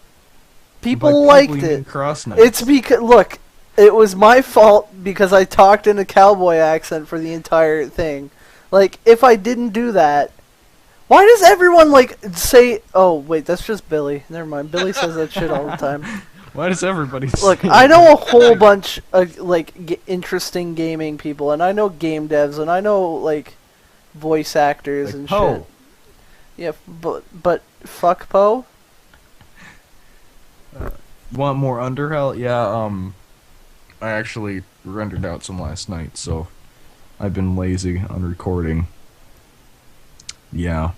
Speaker 2: People
Speaker 1: By
Speaker 2: liked
Speaker 1: people, you mean
Speaker 2: it.
Speaker 1: Cross
Speaker 2: It's because look, it was my fault because I talked in a cowboy accent for the entire thing. Like, if I didn't do that, why does everyone like say? Oh wait, that's just Billy. Never mind. Billy says that shit all the time.
Speaker 1: Why does everybody
Speaker 2: Look,
Speaker 1: say
Speaker 2: I know a whole bunch of like interesting gaming people, and I know game devs, and I know like voice actors
Speaker 1: like
Speaker 2: and
Speaker 1: Poe?
Speaker 2: shit. Yeah, but fuck Poe.
Speaker 1: Want more Underhell? Yeah, I actually rendered out some last night, so I've been lazy on recording. Yeah.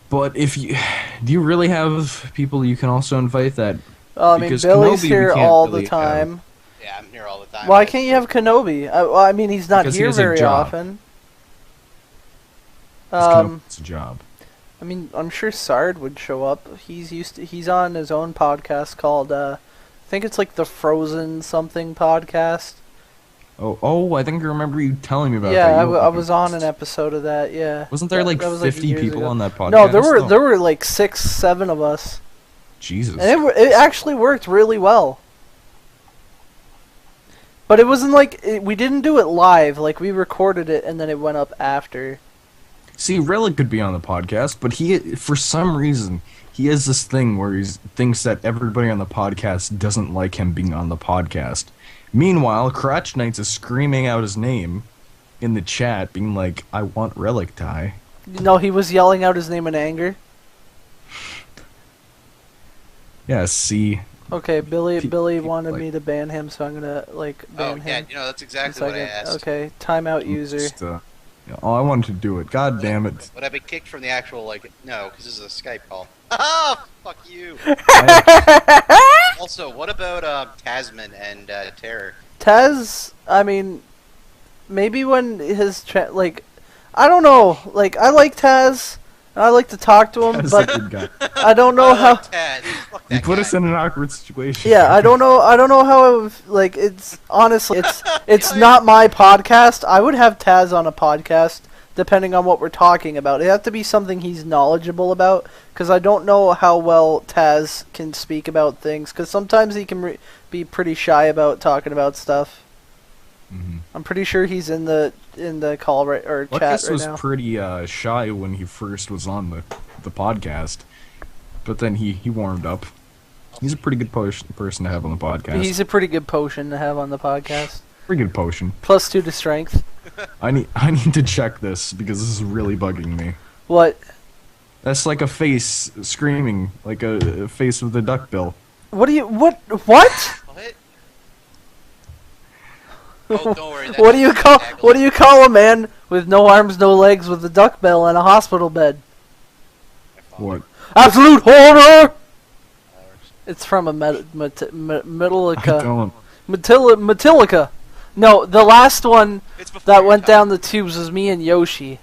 Speaker 1: But if you... Do you really have people you can also invite that...
Speaker 2: I mean,
Speaker 1: Because
Speaker 2: Billy's
Speaker 1: Kenobi we
Speaker 2: here
Speaker 1: can't
Speaker 2: all
Speaker 1: really
Speaker 2: the time.
Speaker 3: Yeah, I'm here all the time.
Speaker 2: Why can't you have Kenobi? Well, I mean, he's not
Speaker 1: Because he
Speaker 2: here
Speaker 1: has a
Speaker 2: very
Speaker 1: job.
Speaker 2: often.
Speaker 1: It's a job.
Speaker 2: I mean, I'm sure Sard would show up. He's on his own podcast called, I think it's like the Frozen something podcast.
Speaker 1: Oh, I think I remember you telling me about
Speaker 2: Yeah,
Speaker 1: that.
Speaker 2: I was on an episode of that. Yeah.
Speaker 1: Wasn't there like
Speaker 2: That was,
Speaker 1: 50
Speaker 2: years
Speaker 1: people
Speaker 2: ago.
Speaker 1: on that podcast?
Speaker 2: No, there were like 6, 7 of us,
Speaker 1: Jesus.
Speaker 2: and it actually worked really well. But it wasn't like we didn't do it live. Like, we recorded it and then it went up after.
Speaker 1: See, Relic could be on the podcast, but for some reason, he has this thing where he thinks that everybody on the podcast doesn't like him being on the podcast. Meanwhile, Crotch Knights is screaming out his name in the chat, being like, I want Relic die.
Speaker 2: No, he was yelling out his name in anger.
Speaker 1: Yeah, see.
Speaker 2: Okay, Billy wanted
Speaker 1: like-
Speaker 2: me to ban him, so I'm gonna like
Speaker 3: Oh,
Speaker 2: ban
Speaker 3: yeah,
Speaker 2: him.
Speaker 3: you know, that's
Speaker 2: in a
Speaker 3: exactly what I
Speaker 2: second.
Speaker 3: asked.
Speaker 2: Okay, timeout user.
Speaker 1: Just, oh, I wanted to do it. God damn it.
Speaker 3: Would I be kicked from the actual, like, no, because this is a Skype call. Oh, fuck you. Also, what about Tasman and Terror?
Speaker 2: Tez, I mean, maybe when his like, I don't know. Like, I like Taz, and I like to talk to him,
Speaker 1: That's
Speaker 2: but
Speaker 1: a good guy.
Speaker 2: I don't know how.
Speaker 3: Taz. Fuck
Speaker 1: You
Speaker 3: that
Speaker 1: put
Speaker 3: guy.
Speaker 1: us in an awkward situation.
Speaker 2: Yeah, I don't know. I don't know how. Like, it's honestly, it's not my podcast. I would have Taz on a podcast, depending on what we're talking about. It have to be something he's knowledgeable about, because I don't know how well Taz can speak about things. Because sometimes he can be pretty shy about talking about stuff.
Speaker 1: Mhm.
Speaker 2: I'm pretty sure he's in the call or chat
Speaker 1: Lucas
Speaker 2: right
Speaker 1: was
Speaker 2: now.
Speaker 1: pretty shy when he first was on the podcast, but then he warmed up. He's a pretty good person to have on the podcast.
Speaker 2: He's a pretty good potion to have on the podcast.
Speaker 1: pretty good potion.
Speaker 2: +2 to strength.
Speaker 1: I need to check this because this is really bugging me.
Speaker 2: What?
Speaker 1: That's like a face screaming, like a face with a duckbill.
Speaker 2: What do you? What?
Speaker 3: What? Oh, don't worry.
Speaker 2: What do you call? What do you call a man with no arms, no legs, with a duck bill and a hospital bed?
Speaker 1: What?
Speaker 2: Absolute horror!
Speaker 3: Oh,
Speaker 2: It's from a
Speaker 1: I
Speaker 2: Metallica.
Speaker 1: don't.
Speaker 2: Metallica. No, the last one
Speaker 3: It's before
Speaker 2: that
Speaker 3: your
Speaker 2: went
Speaker 3: time.
Speaker 2: down the tubes was me and Yoshi.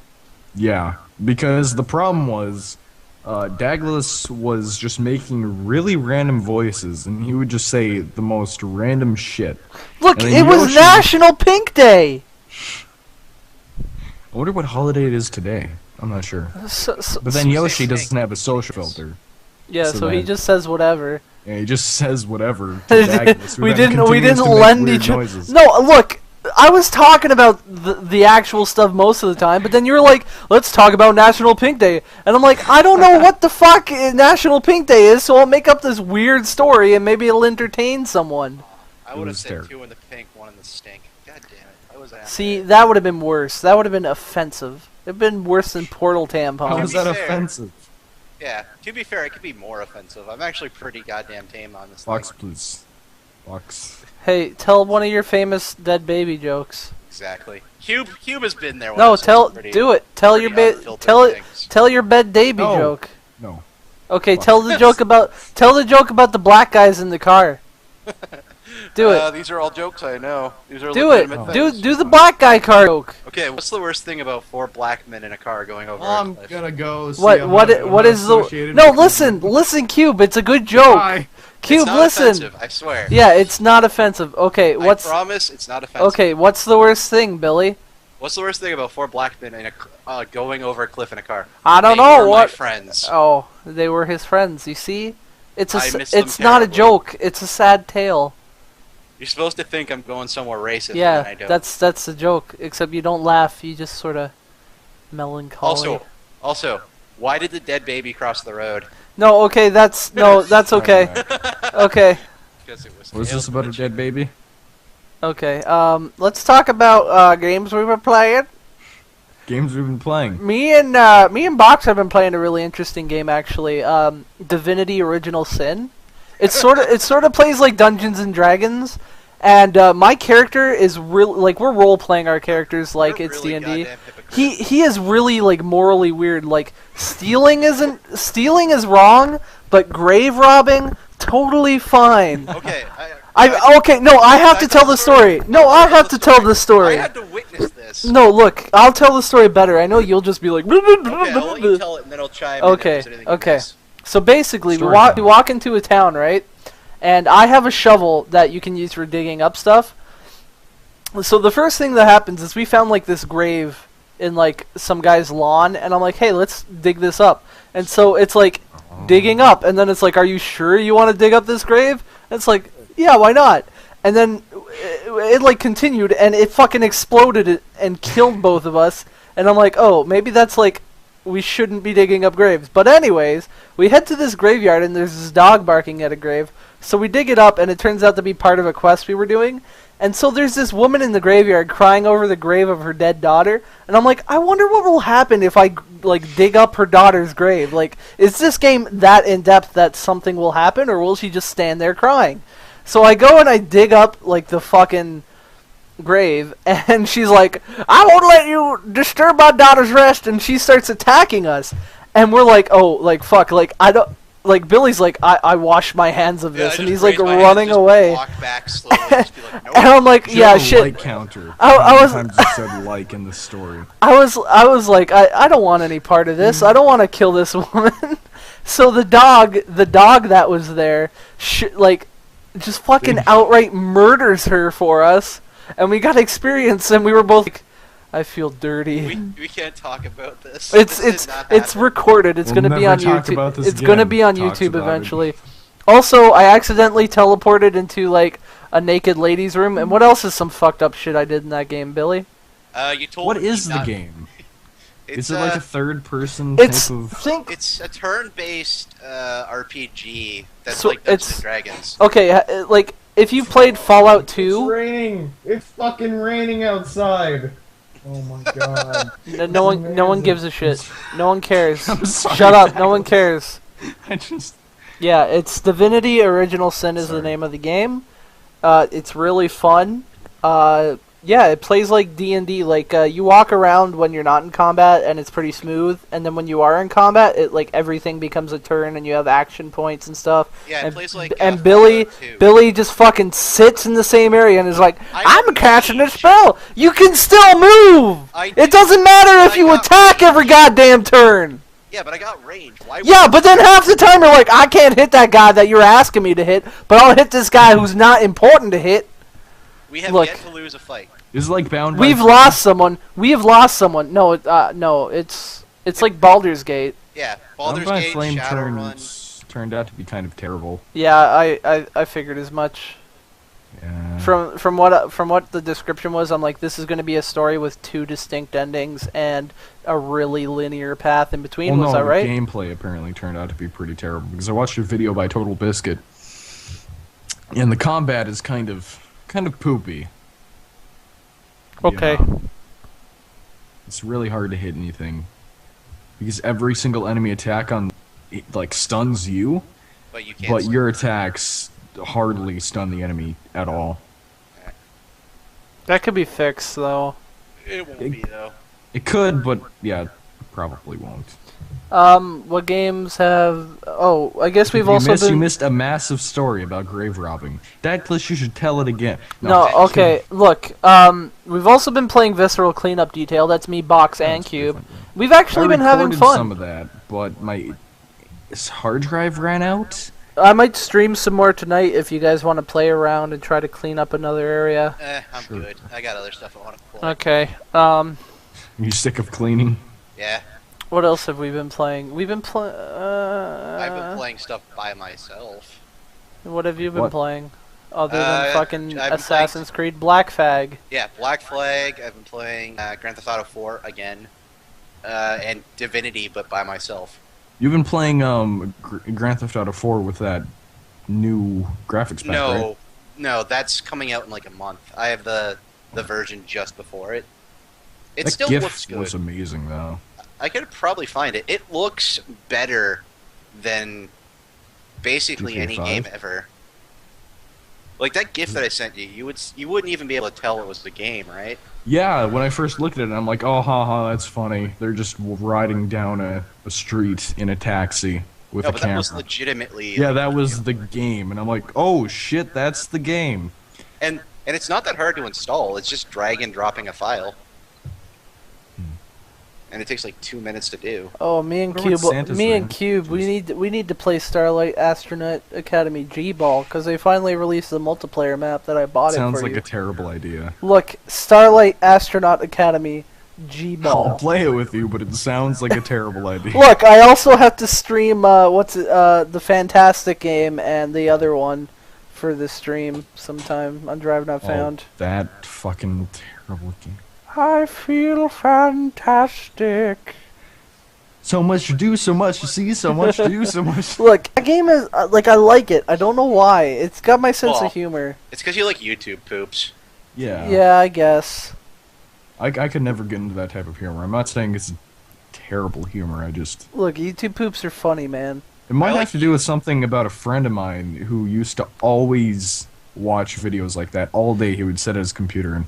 Speaker 1: Yeah, because the problem was, Dagless was just making really random voices, and he would just say the most random shit.
Speaker 2: Look,
Speaker 1: And
Speaker 2: it
Speaker 1: then
Speaker 2: was
Speaker 1: Yoshi-
Speaker 2: National Pink Day.
Speaker 1: I wonder what holiday it is today. I'm not sure.
Speaker 2: So,
Speaker 1: But then Yoshi
Speaker 3: Same thing.
Speaker 1: doesn't have a social filter.
Speaker 2: yeah,
Speaker 1: so
Speaker 2: so he
Speaker 1: then-
Speaker 2: just says whatever.
Speaker 1: Yeah, he just says whatever to Dagless, who
Speaker 2: we
Speaker 1: then
Speaker 2: didn't
Speaker 1: continues to make
Speaker 2: lend
Speaker 1: weird
Speaker 2: each other.
Speaker 1: noises.
Speaker 2: No, look, I was talking about the actual stuff most of the time, but then you were like, let's talk about National Pink Day. And I'm like, I don't know what the fuck National Pink Day is, so I'll make up this weird story and maybe it'll entertain someone.
Speaker 3: I would have
Speaker 1: was
Speaker 3: said
Speaker 1: terrible.
Speaker 3: 2 in the pink, 1 in the stink. God damn it. I was asking.
Speaker 2: See, that would have been worse. That would have been offensive. It'd been worse than Portal tampons.
Speaker 1: How is that
Speaker 3: To be fair.
Speaker 1: offensive?
Speaker 3: Yeah, to be fair, it could be more offensive. I'm actually pretty goddamn tame on this
Speaker 1: Box,
Speaker 3: thing.
Speaker 1: please. Box.
Speaker 2: Hey, tell one of your famous dead baby jokes.
Speaker 3: Exactly. Cube has been there. when
Speaker 2: No,
Speaker 3: I've said
Speaker 2: tell,
Speaker 3: some pretty-
Speaker 2: do it. Tell your
Speaker 3: pretty
Speaker 2: bed,
Speaker 3: unfiltered
Speaker 2: tell it,
Speaker 3: things.
Speaker 2: tell your bed baby
Speaker 1: No.
Speaker 2: joke.
Speaker 1: No.
Speaker 2: Okay,
Speaker 1: Fuck.
Speaker 2: tell the joke about the black guys in the car. Do it.
Speaker 3: These are all jokes, I know. These are
Speaker 2: Do it.
Speaker 3: legitimate
Speaker 2: Do
Speaker 3: things.
Speaker 2: do the black guy car joke.
Speaker 3: Okay, what's the worst thing about 4 black men in a car going over a
Speaker 1: I'm
Speaker 3: cliff?
Speaker 1: gonna go. See,
Speaker 2: What
Speaker 1: I'm
Speaker 2: is
Speaker 1: not
Speaker 2: the? No, listen, Cube. It's a good joke.
Speaker 1: Bye.
Speaker 2: Cube,
Speaker 3: It's not
Speaker 2: listen.
Speaker 3: offensive, I swear.
Speaker 2: Yeah, it's not offensive. Okay, what's
Speaker 3: I promise it's not offensive.
Speaker 2: okay? What's the worst thing, Billy?
Speaker 3: What's the worst thing about 4 black men in a going over a cliff in a car?
Speaker 2: I don't
Speaker 3: They
Speaker 2: know
Speaker 3: were
Speaker 2: what.
Speaker 3: my friends.
Speaker 2: Oh, they were his friends. You see, it's
Speaker 3: I miss them
Speaker 2: it's not a
Speaker 3: terribly.
Speaker 2: joke. It's a sad tale.
Speaker 3: You're supposed to think I'm going somewhere racist, and
Speaker 2: Yeah,
Speaker 3: I don't.
Speaker 2: that's a joke. Except you don't laugh. You just sort of melancholy.
Speaker 3: Also, why did the dead baby cross the road?
Speaker 2: No, okay, that's okay. Okay,
Speaker 3: Because it was.
Speaker 1: Was this about a dead baby?
Speaker 2: okay. Let's talk about games we've been playing.
Speaker 1: Games we've been playing.
Speaker 2: Me and Box have been playing a really interesting game actually. Divinity: Original Sin. It sort of plays like Dungeons and Dragons, and my character is really like we're role playing our characters like
Speaker 3: You're
Speaker 2: it's
Speaker 3: really
Speaker 2: D&D.
Speaker 3: goddamn hypocrite.
Speaker 2: He is really like morally weird. Like stealing is wrong, but grave robbing totally fine.
Speaker 3: Okay,
Speaker 2: I have to tell the story. No, I have to tell the
Speaker 3: I
Speaker 2: story.
Speaker 3: had to witness this.
Speaker 2: No, look, I'll tell the story better. I know you'll just be like.
Speaker 3: Okay, I'll let you tell it, and then I'll chime in. if
Speaker 2: Okay,
Speaker 3: there's anything you
Speaker 2: okay.
Speaker 3: miss.
Speaker 2: So basically, we
Speaker 1: Story
Speaker 2: walk
Speaker 1: time.
Speaker 2: into a town, right? And I have a shovel that you can use for digging up stuff. So the first thing that happens is we found like this grave in like some guy's lawn, and I'm like, hey, let's dig this up. And so it's like digging up, and then it's like, are you sure you want to dig up this grave? And it's like, yeah, why not? And then it like continued, and it fucking exploded and killed both of us. And I'm like, oh, maybe that's like we shouldn't be digging up graves. But anyways, we head to this graveyard, and there's this dog barking at a grave. So we dig it up, and it turns out to be part of a quest we were doing. And so there's this woman in the graveyard crying over the grave of her dead daughter. And I'm like, I wonder what will happen if I like dig up her daughter's grave. Like, is this game that in depth that something will happen, or will she just stand there crying? So I go and I dig up like the fucking grave, and she's like, I won't let you disturb my daughter's rest, and she starts attacking us. And we're like, oh, like fuck, like I don't, like Billy's like, I wash my hands of
Speaker 3: Yeah,
Speaker 2: this,
Speaker 3: I
Speaker 2: and
Speaker 3: just
Speaker 2: he's like
Speaker 3: raise my hands
Speaker 2: running
Speaker 3: and just
Speaker 2: away.
Speaker 3: Walk back slowly, just be like, nope.
Speaker 2: And I'm like, yeah,
Speaker 1: Joe,
Speaker 2: shit.
Speaker 1: Like counter.
Speaker 2: I was-
Speaker 1: How many times you said like in the story.
Speaker 2: I was like, I don't want any part of this. I don't want to kill this woman. So the dog that was there, like, just fucking outright murders her for us, and we got experience, and we were both like, I feel dirty.
Speaker 3: We can't talk about this.
Speaker 2: It's
Speaker 3: This did not
Speaker 2: it's
Speaker 3: happen.
Speaker 2: recorded. It's
Speaker 1: We'll
Speaker 2: gonna be
Speaker 1: never
Speaker 2: on
Speaker 1: talk
Speaker 2: YouTube.
Speaker 1: about this
Speaker 2: It's gonna
Speaker 1: again.
Speaker 2: be on
Speaker 1: Talks
Speaker 2: YouTube
Speaker 1: about it.
Speaker 2: eventually. Also, I accidentally teleported into like a naked lady's room. And what else is some fucked up shit I did in that game, Billy?
Speaker 3: You told
Speaker 1: What
Speaker 3: me
Speaker 1: is the
Speaker 3: not-
Speaker 1: game?
Speaker 3: It's,
Speaker 1: Is it like a third-person
Speaker 2: It's
Speaker 1: type of?
Speaker 2: think
Speaker 3: It's a turn-based RPG that's
Speaker 2: So
Speaker 3: like Dungeons
Speaker 2: it's-
Speaker 3: and Dragons.
Speaker 2: okay. Like if you played Fallout 2,
Speaker 4: raining. It's fucking raining outside. Oh my god.
Speaker 2: no one gives a shit. No one cares.
Speaker 1: I'm sorry.
Speaker 2: Shut up. No one cares.
Speaker 1: I just.
Speaker 2: Yeah, it's Divinity: Original Sin is the
Speaker 1: Sorry.
Speaker 2: name of the game. It's really fun. Yeah, it plays like D&D. Like you walk around when you're not in combat, and it's pretty smooth. And then when you are in combat, it like everything becomes a turn, and you have action points and stuff.
Speaker 3: Yeah, it
Speaker 2: and,
Speaker 3: plays like
Speaker 2: and Billy
Speaker 3: Fallout 2.
Speaker 2: Billy just fucking sits in the same area and is like,
Speaker 3: I
Speaker 2: I'm
Speaker 3: don't
Speaker 2: casting a
Speaker 3: rage.
Speaker 2: spell. You can still move.
Speaker 3: I
Speaker 2: It
Speaker 3: do.
Speaker 2: doesn't matter if
Speaker 3: I
Speaker 2: you
Speaker 3: got
Speaker 2: attack every goddamn turn.
Speaker 3: Yeah, but I got range. Why?
Speaker 2: Yeah,
Speaker 3: would-
Speaker 2: but then half the time you're like, I can't hit that guy that you're asking me to hit, but I'll hit this guy who's not important to hit.
Speaker 3: we have
Speaker 2: look.
Speaker 3: yet to lose a fight.
Speaker 1: Is it like Bound by
Speaker 2: We've
Speaker 1: Flame?
Speaker 2: lost someone. We have lost someone. No, no, it's like Baldur's Gate.
Speaker 3: Yeah,
Speaker 1: Bound
Speaker 3: Baldur's
Speaker 1: by
Speaker 3: Gate,
Speaker 1: Flame
Speaker 3: Shadowrun.
Speaker 1: turned out to be kind of terrible.
Speaker 2: Yeah, I figured as much.
Speaker 1: Yeah.
Speaker 2: From what the description was, I'm like, this is going to be a story with 2 distinct endings and a really linear path in between.
Speaker 1: Well,
Speaker 2: Was
Speaker 1: no,
Speaker 2: that right?
Speaker 1: the gameplay apparently turned out to be pretty terrible because I watched a video by Total Biscuit, and the combat is kind of poopy.
Speaker 2: Okay.
Speaker 1: Yeah. It's really hard to hit anything because every single enemy attack it, like stuns you,
Speaker 3: But you can't.
Speaker 1: but
Speaker 3: sleep.
Speaker 1: your attacks hardly stun the enemy at all.
Speaker 2: That could be fixed though.
Speaker 3: It won't be though.
Speaker 1: It could, but yeah, Probably won't.
Speaker 2: What games have? Oh, I guess we've
Speaker 1: You
Speaker 2: also
Speaker 1: missed,
Speaker 2: been.
Speaker 1: you missed a massive story about grave robbing. Dagless, you should tell it again.
Speaker 2: No, okay. Look, we've also been playing Visceral Cleanup Detail. That's me, Box and
Speaker 1: That's
Speaker 2: Cube.
Speaker 1: different.
Speaker 2: We've actually been having
Speaker 1: recorded
Speaker 2: fun.
Speaker 1: some of that, but my hard drive ran out.
Speaker 2: I might stream some more tonight if you guys want to play around and try to clean up another area.
Speaker 3: I'm
Speaker 1: Sure.
Speaker 3: good. I got other stuff I want to play.
Speaker 2: Okay.
Speaker 1: You sick of cleaning?
Speaker 3: Yeah,
Speaker 2: What else have we been playing? We've been playing.
Speaker 3: I've been playing stuff by myself.
Speaker 2: What have you been
Speaker 1: What?
Speaker 2: playing? Other than fucking
Speaker 3: I've been
Speaker 2: Assassin's Creed Black Flag.
Speaker 3: Yeah, Black Flag. I've been playing Grand Theft Auto 4 again, and Divinity, but by myself.
Speaker 1: You've been playing Grand Theft Auto 4 with that new graphics pack, right?
Speaker 3: No, that's coming out in like a month. I have the version just before it. It
Speaker 1: That
Speaker 3: still
Speaker 1: GIF
Speaker 3: looks good.
Speaker 1: was amazing, though.
Speaker 3: I could probably find it. It looks better than basically any
Speaker 1: GTA
Speaker 3: game
Speaker 1: 5?
Speaker 3: ever. Like that GIF that I sent you, you wouldn't even be able to tell it was the game, right?
Speaker 1: Yeah, when I first looked at it, I'm like, oh, haha, that's funny. They're just riding down a street in a taxi with
Speaker 3: No,
Speaker 1: a
Speaker 3: but
Speaker 1: camera.
Speaker 3: that was legitimately.
Speaker 1: Yeah, that was the game, and I'm like, oh shit, that's the game.
Speaker 3: And it's not that hard to install. It's just drag and dropping a file. And it takes like 2 minutes to do.
Speaker 2: Oh, me and
Speaker 1: Wonder what
Speaker 2: Cube.
Speaker 1: Santa's
Speaker 2: Me and
Speaker 1: doing.
Speaker 2: Cube. We need to play Starlight Astronaut Academy G-Ball because they finally released the multiplayer map that I bought
Speaker 1: Sounds
Speaker 2: it for
Speaker 1: like
Speaker 2: you.
Speaker 1: a terrible idea.
Speaker 2: Look, Starlight Astronaut Academy
Speaker 1: I'll
Speaker 2: G-Ball.
Speaker 1: play it with you, but it sounds like a terrible idea.
Speaker 2: Look, I also have to stream the Fantastic game and the other one for the stream sometime on Drive Not Found.
Speaker 1: Oh, that fucking terrible game.
Speaker 2: I feel fantastic.
Speaker 1: So much to do, so much to see, so much to do, so much.
Speaker 2: Look, that game is like I like it. I don't know why. It's got my sense
Speaker 3: Well,
Speaker 2: of humor.
Speaker 3: It's because you like YouTube poops.
Speaker 1: Yeah.
Speaker 2: Yeah, I guess.
Speaker 1: I could never get into that type of humor. I'm not saying it's terrible humor. I just.
Speaker 2: Look, YouTube poops are funny, man.
Speaker 1: It might
Speaker 3: I like
Speaker 1: have to do with something about a friend of mine who used to always watch videos like that all day. He would sit at his computer and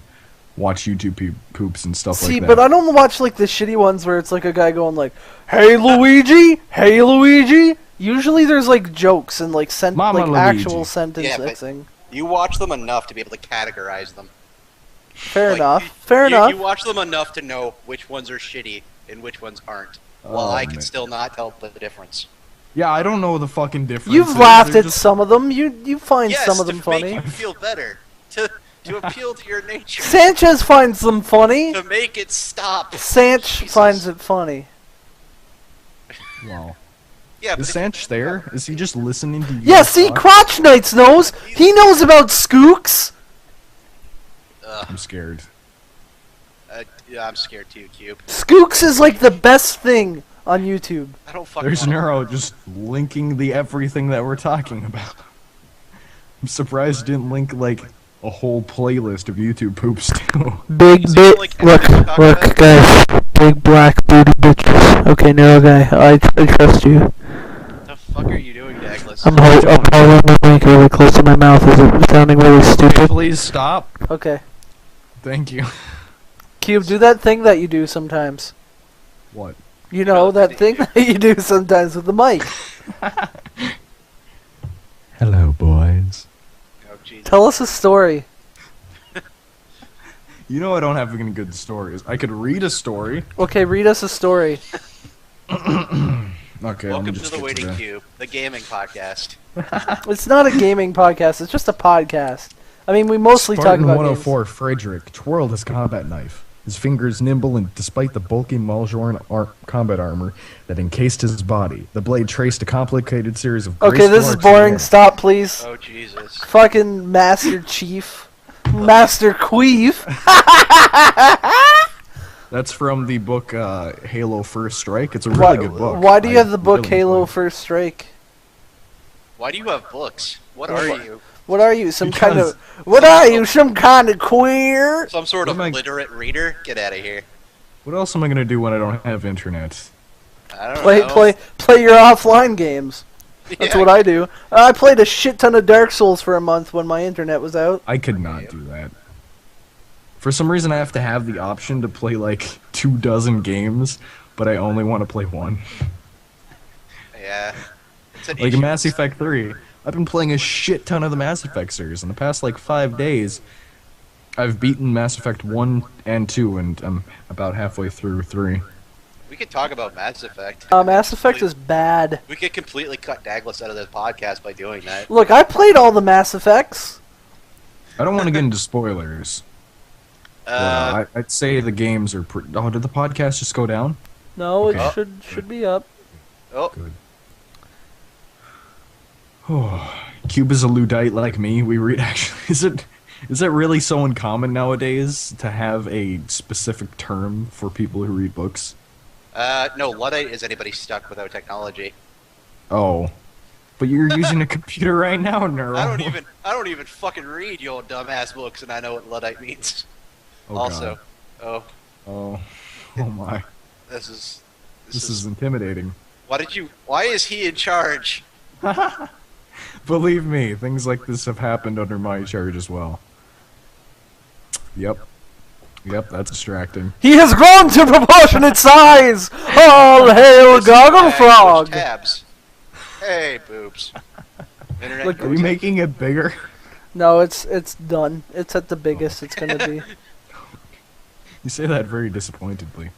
Speaker 1: watch YouTube poops and stuff
Speaker 2: See,
Speaker 1: like that.
Speaker 2: but I don't watch like the shitty ones where it's like a guy going like, "Hey Luigi, hey Luigi." Usually there's like jokes and like
Speaker 1: Mama
Speaker 2: like
Speaker 1: Luigi.
Speaker 2: actual sentence
Speaker 3: Yeah, but-
Speaker 2: mixing.
Speaker 3: You watch them enough to be able to categorize them.
Speaker 2: Fair
Speaker 3: Like,
Speaker 2: enough.
Speaker 3: you-
Speaker 2: Fair enough.
Speaker 3: You watch them enough to know which ones are shitty and which ones aren't. While
Speaker 1: Oh,
Speaker 3: I can
Speaker 1: man.
Speaker 3: still not tell the difference.
Speaker 1: Yeah, I don't know the fucking difference.
Speaker 2: You've
Speaker 1: They're
Speaker 2: laughed at
Speaker 1: just-
Speaker 2: some of them. You find
Speaker 3: Yes,
Speaker 2: some of them
Speaker 3: to
Speaker 2: funny.
Speaker 3: make you feel better. To appeal to your nature.
Speaker 2: Sanchez finds them funny.
Speaker 3: To make it stop.
Speaker 2: Sanch
Speaker 3: Jesus.
Speaker 2: finds it funny.
Speaker 1: Wow.
Speaker 3: Yeah, but
Speaker 1: Is
Speaker 3: if-
Speaker 1: Sanch there? Is he just listening to you?
Speaker 2: Yeah, see,
Speaker 1: talk?
Speaker 2: Crotch Knights knows. He knows about Skooks.
Speaker 1: I'm scared.
Speaker 3: Yeah, I'm scared too, Cube.
Speaker 2: Skooks is like the best thing on YouTube.
Speaker 3: I don't fucking
Speaker 1: There's
Speaker 3: wanna-
Speaker 1: Neuro just linking the everything that we're talking about. I'm surprised it didn't link like a whole playlist of YouTube poops too.
Speaker 2: Big
Speaker 3: See, like, everything we talk about-
Speaker 2: guys. Big black booty bitches. Okay, Neuro guy, I trust you.
Speaker 3: What the fuck are you doing, Dagless?
Speaker 2: I'm holding my mic really close to my mouth. Is it sounding really stupid?
Speaker 1: Please stop.
Speaker 2: Okay.
Speaker 1: Thank you.
Speaker 2: Cube, do that thing that you do sometimes.
Speaker 1: What?
Speaker 2: You know,
Speaker 3: that
Speaker 2: that thing that you do sometimes with the mic.
Speaker 1: Hello, boys.
Speaker 3: Oh, Jesus.
Speaker 2: Tell us a story.
Speaker 1: You know I don't have any good stories. I could read a story.
Speaker 2: Okay, read us a story.
Speaker 1: Okay, let me
Speaker 3: Welcome
Speaker 1: just
Speaker 3: to the
Speaker 1: get
Speaker 3: Waiting
Speaker 1: that.
Speaker 3: Cube, the gaming podcast.
Speaker 2: It's not a gaming podcast, it's just a podcast. I mean, we mostly
Speaker 1: Spartan
Speaker 2: talk about
Speaker 1: 104 Frederick twirled his combat knife. His fingers nimble, and despite the bulky Maljoran combat armor that encased his body, the blade traced a complicated series of.
Speaker 2: games. Okay, this is
Speaker 1: graceful arcs in the
Speaker 2: boring.
Speaker 1: air.
Speaker 2: Stop, please.
Speaker 3: Oh, Jesus.
Speaker 2: Fucking Master Chief. Master Queef.
Speaker 1: That's from the book Halo First Strike. It's a really good book.
Speaker 2: Why do you
Speaker 1: I
Speaker 2: have the book
Speaker 1: really
Speaker 2: Halo
Speaker 1: enjoyed it.
Speaker 2: First Strike?
Speaker 3: Why do you have books? What
Speaker 2: Well,
Speaker 3: are
Speaker 2: what-
Speaker 3: you?
Speaker 2: What are you, some kind
Speaker 1: Because-
Speaker 2: of... What are you, some kind of queer?
Speaker 3: Some sort of
Speaker 1: What am I-
Speaker 3: literate reader? Get out of here.
Speaker 1: What else am I gonna do when I don't have internet?
Speaker 3: I don't
Speaker 2: Play,
Speaker 3: know.
Speaker 2: play your offline games. That's
Speaker 3: Yeah,
Speaker 2: what I do. I played a shit ton of Dark Souls for a month when my internet was out.
Speaker 1: I could not do that. For some reason, I have to have the option to play like 24 games but I only want to play one.
Speaker 3: Yeah. It's an
Speaker 1: Like
Speaker 3: issue.
Speaker 1: in Mass Effect 3, I've been playing a shit ton of the Mass Effect series. In the past, like, 5 days, I've beaten Mass Effect 1 and 2, and I'm about halfway through 3.
Speaker 3: We could talk about Mass Effect.
Speaker 2: Mass Effect is bad.
Speaker 3: We could completely cut Dagless out of this podcast by doing that.
Speaker 2: Look, I played all the Mass Effects.
Speaker 1: I don't want to get into spoilers. I'd say the games are oh, did the podcast just go down?
Speaker 2: No, it
Speaker 1: Okay.
Speaker 2: should be up.
Speaker 3: Oh,
Speaker 1: Good. Cube is a Luddite like me. We read actually is it really so uncommon nowadays to have a specific term for people who read books?
Speaker 3: no, Luddite is anybody stuck without technology.
Speaker 1: Oh. But you're using a computer right now, Neuro.
Speaker 3: I don't even fucking read your dumbass books, and I know what Luddite means.
Speaker 1: Oh,
Speaker 3: Also,
Speaker 1: God. Oh my.
Speaker 3: this is
Speaker 1: This is intimidating.
Speaker 3: Why is he in charge?
Speaker 1: Believe me, things like this have happened under my charge as well. Yep. Yep, that's distracting.
Speaker 2: He has grown to proportionate size! All hail Goggle Frog!
Speaker 3: Tabs. Hey, boobs. Internet
Speaker 2: Look,
Speaker 1: Are we making it bigger?
Speaker 2: No, it's done. It's at the biggest it's gonna be.
Speaker 1: You say that very disappointedly.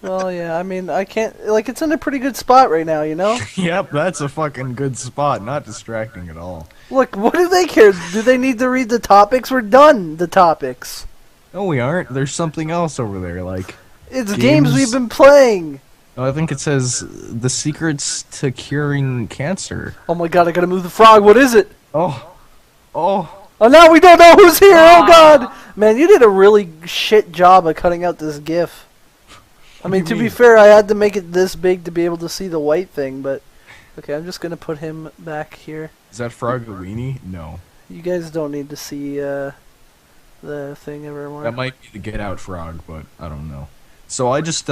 Speaker 2: Well, yeah, I mean, I can't... Like, it's in a pretty good spot right now, you know?
Speaker 1: Yep, that's a fucking good spot. Not distracting at all.
Speaker 2: Look, what do they care? Do they need to read the topics? We're done, the topics.
Speaker 1: No, we aren't. There's something else over there, like...
Speaker 2: It's games
Speaker 1: Games-
Speaker 2: we've been playing!
Speaker 1: Oh, I think it says the secrets to curing cancer.
Speaker 2: Oh my god, I gotta move the frog, what is it?
Speaker 1: Oh. Oh.
Speaker 2: Oh, now we don't know who's here, oh god! Man, you did a really shit job of cutting out this gif. I mean,
Speaker 1: do
Speaker 2: to
Speaker 1: you
Speaker 2: be
Speaker 1: mean?
Speaker 2: fair, I had to make it this big to be able to see the white thing, but... Okay, I'm just gonna put him back here.
Speaker 1: Is that Frogolini? No.
Speaker 2: You guys don't need to see, the thing evermore.
Speaker 1: That might be the Get Out frog, but I don't know. So I just,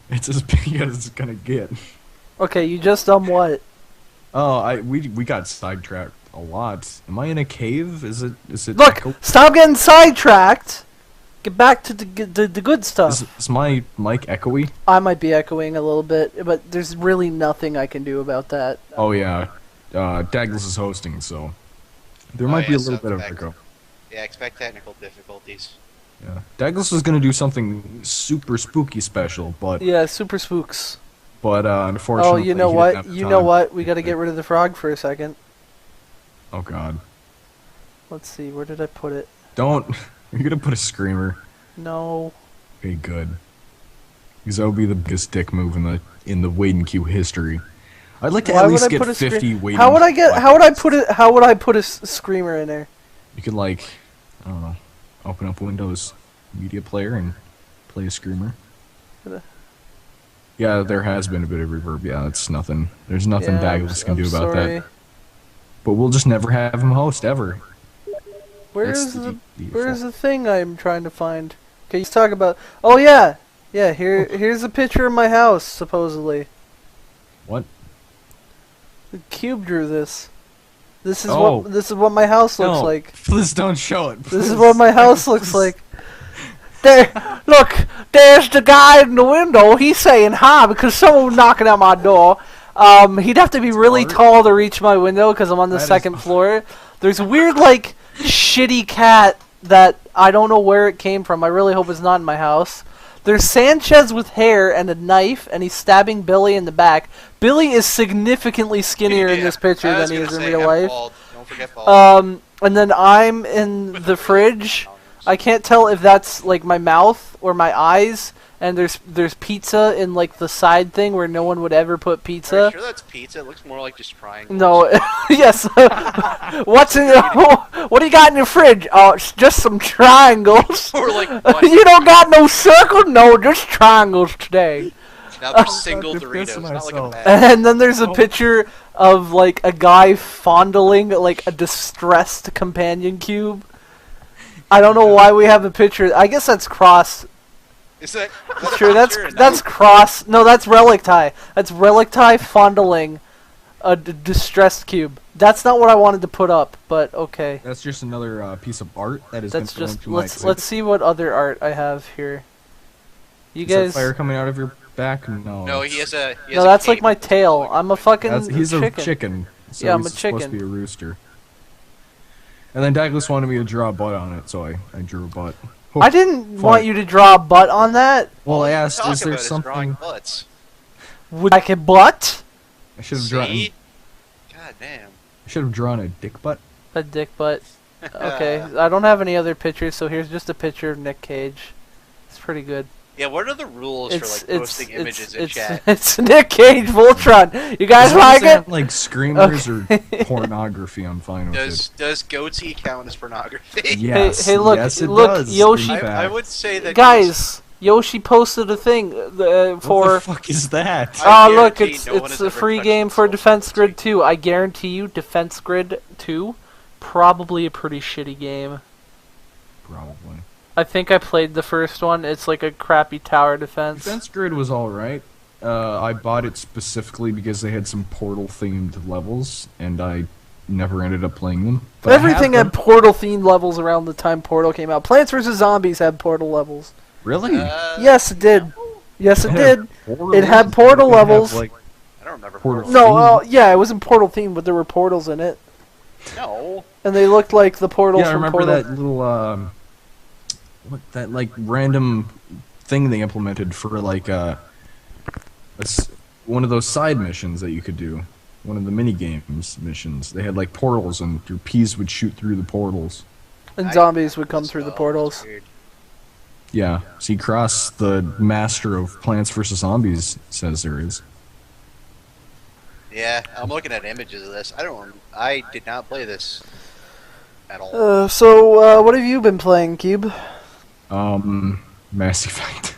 Speaker 1: it's as big as it's gonna get.
Speaker 2: Okay, you just done what?
Speaker 1: Oh, we got sidetracked a lot. Am I in a cave? Is it
Speaker 2: Look! Stop getting sidetracked! Get back to the good stuff.
Speaker 1: Is my mic echoey?
Speaker 2: I might be echoing a little bit, but there's really nothing I can do about that.
Speaker 1: Oh yeah, Dagless is hosting, so there might be a little bit of echo.
Speaker 3: Yeah, expect technical difficulties.
Speaker 1: Yeah, Dagless was gonna do something super spooky special, but
Speaker 2: Yeah, super spooks.
Speaker 1: unfortunately,
Speaker 2: Oh, you know
Speaker 1: he didn't
Speaker 2: what?
Speaker 1: have the
Speaker 2: You know
Speaker 1: time.
Speaker 2: what? We gotta get rid of the frog for a second.
Speaker 1: Oh god,
Speaker 2: Let's see, where did I put it?
Speaker 1: don't! You're gonna put a screamer.
Speaker 2: No.
Speaker 1: Okay, good. Because that would be the biggest dick move in the Wade and Q history. I'd like to
Speaker 2: Why
Speaker 1: at
Speaker 2: would
Speaker 1: least
Speaker 2: I
Speaker 1: get
Speaker 2: put a
Speaker 1: 50
Speaker 2: scre-
Speaker 1: Wade.
Speaker 2: How would I get? How would I put it? How would I put a screamer in there?
Speaker 1: You could like, I don't know, open up Windows Media Player and play a screamer.
Speaker 2: Gonna-
Speaker 1: Yeah, there has been a bit of reverb. Yeah, it's nothing. There's nothing
Speaker 2: Yeah,
Speaker 1: Dagless can
Speaker 2: I'm
Speaker 1: do about
Speaker 2: sorry.
Speaker 1: that. But we'll just never have him host ever.
Speaker 2: Where's
Speaker 1: That's the
Speaker 2: where's the thing I'm trying to find? Okay, he's talking about. Oh yeah, yeah. Here's a picture of my house supposedly.
Speaker 1: What?
Speaker 2: The Cube drew this. This is
Speaker 1: Oh.
Speaker 2: what my house looks
Speaker 1: No,
Speaker 2: like.
Speaker 1: please don't show it.
Speaker 2: This is
Speaker 1: please.
Speaker 2: what my house looks like. There, look, there's the guy in the window. He's saying hi because someone's knocking at my door. He'd have to be really
Speaker 1: art.
Speaker 2: tall to reach my window because I'm on the
Speaker 1: That is
Speaker 2: second
Speaker 1: art.
Speaker 2: floor. There's a weird, like, shitty cat that I don't know where it came from. I really hope it's not in my house. There's Sanchez with hair and a knife, and he's stabbing Billy in the back. Billy is significantly skinnier in
Speaker 3: Yeah,
Speaker 2: this picture
Speaker 3: I was
Speaker 2: than he
Speaker 3: gonna
Speaker 2: is in
Speaker 3: say,
Speaker 2: real
Speaker 3: I'm
Speaker 2: life.
Speaker 3: bald. Don't forget bald.
Speaker 2: And then I'm in the fridge. I can't tell if that's like my mouth or my eyes. And there's pizza in like the side thing where no one would ever put
Speaker 3: Are you
Speaker 2: pizza.
Speaker 3: sure that's pizza? It looks more like just triangles.
Speaker 2: No, yes. What's in what do you got in your fridge? Oh, it's just some triangles.
Speaker 3: Or like what?
Speaker 2: You don't got no circle? No, just triangles today.
Speaker 3: Now they're single
Speaker 1: I'm
Speaker 3: Doritos,
Speaker 1: pissing
Speaker 3: not like a
Speaker 1: myself.
Speaker 3: bag.
Speaker 2: And then there's a picture of like a guy fondling like a distressed companion cube. I don't know why we have a picture. I guess that's cross.
Speaker 3: Is that
Speaker 2: Sure, that's cross. No, that's Relicti. That's Relicti fondling a distressed cube. That's not what I wanted to put up, but okay.
Speaker 1: That's just another piece of art that has
Speaker 2: That's
Speaker 1: been thrown
Speaker 2: just
Speaker 1: to my
Speaker 2: let's see what other art I have here. You
Speaker 1: Is that
Speaker 2: guys.
Speaker 1: fire coming out of your back? No.
Speaker 3: No, he has a. He has
Speaker 2: No,
Speaker 3: a
Speaker 2: that's like
Speaker 3: cape.
Speaker 2: my tail. I'm a fucking
Speaker 1: He's a
Speaker 2: chicken.
Speaker 1: chicken. So
Speaker 2: Yeah, I'm
Speaker 1: he's
Speaker 2: a
Speaker 1: supposed
Speaker 2: chicken.
Speaker 1: to be a rooster. And then Dagless wanted me to draw a butt on it, so I drew a butt. Oh,
Speaker 2: I didn't
Speaker 1: fuck.
Speaker 2: want you to draw a butt on that.
Speaker 1: Well, I
Speaker 3: All
Speaker 1: asked,
Speaker 3: talk
Speaker 1: is there
Speaker 3: about drawing
Speaker 1: something...
Speaker 3: butts.
Speaker 2: Like a butt?
Speaker 1: I should have drawn...
Speaker 3: See? God damn.
Speaker 1: I should have drawn a dick butt.
Speaker 2: A dick butt. Okay, I don't have any other pictures, so here's just a picture of Nick Cage. It's pretty good.
Speaker 3: Yeah, what are the rules for like posting images in chat?
Speaker 2: It's Nick Cage Voltron. You guys
Speaker 1: As long as
Speaker 2: like
Speaker 1: they
Speaker 2: it?
Speaker 1: have, like screamers or pornography, I'm fine with it.
Speaker 3: Does goatee count as pornography?
Speaker 1: Yes.
Speaker 2: hey, look,
Speaker 1: yes, it
Speaker 2: look,
Speaker 1: does,
Speaker 2: Yoshi-
Speaker 1: in fact.
Speaker 3: I would say that
Speaker 2: Guys, Yoshi posted a thing
Speaker 1: What
Speaker 2: for.
Speaker 1: the fuck is that?
Speaker 3: I
Speaker 2: Oh, look,
Speaker 3: guarantee
Speaker 2: it's
Speaker 3: no one
Speaker 2: it's
Speaker 3: has
Speaker 2: a
Speaker 3: ever
Speaker 2: free
Speaker 3: touched
Speaker 2: game for
Speaker 3: themselves
Speaker 2: Defense
Speaker 3: with
Speaker 2: Grid
Speaker 3: goatee.
Speaker 2: 2. I guarantee you, Defense Grid 2, probably a pretty shitty game.
Speaker 1: Probably.
Speaker 2: I think I played the first one. It's like a crappy tower defense.
Speaker 1: Defense Grid was alright. I bought it specifically because they had some Portal-themed levels, and I never ended up playing them. But I have
Speaker 2: Everything
Speaker 1: them.
Speaker 2: had Portal themed levels around the time Portal came out. Plants vs Zombies had Portal levels.
Speaker 1: Really?
Speaker 2: Yes, it did. Yes, it
Speaker 1: It
Speaker 2: did.
Speaker 1: had Portal
Speaker 2: It had
Speaker 1: levels?
Speaker 2: Portal
Speaker 1: It didn't have,
Speaker 2: levels.
Speaker 1: like,
Speaker 3: I don't remember.
Speaker 1: Portal.
Speaker 2: No, yeah, it wasn't Portal themed, but there were portals in it,
Speaker 3: No.
Speaker 2: and they looked like the portals
Speaker 1: Yeah, I
Speaker 2: from
Speaker 1: remember
Speaker 2: Portal.
Speaker 1: that little, what, that, like, random thing they implemented for, like, one of those side missions that you could do. One of the mini-games missions. They had, like, portals, and your peas would shoot through the portals.
Speaker 2: And zombies would come through the portals.
Speaker 3: Weird.
Speaker 1: Yeah, see, Cross, the master of Plants vs. Zombies, says there is.
Speaker 3: Yeah, I'm looking at images of this. I did not play this at all.
Speaker 2: So, what have you been playing, Cube?
Speaker 1: Mass Effect.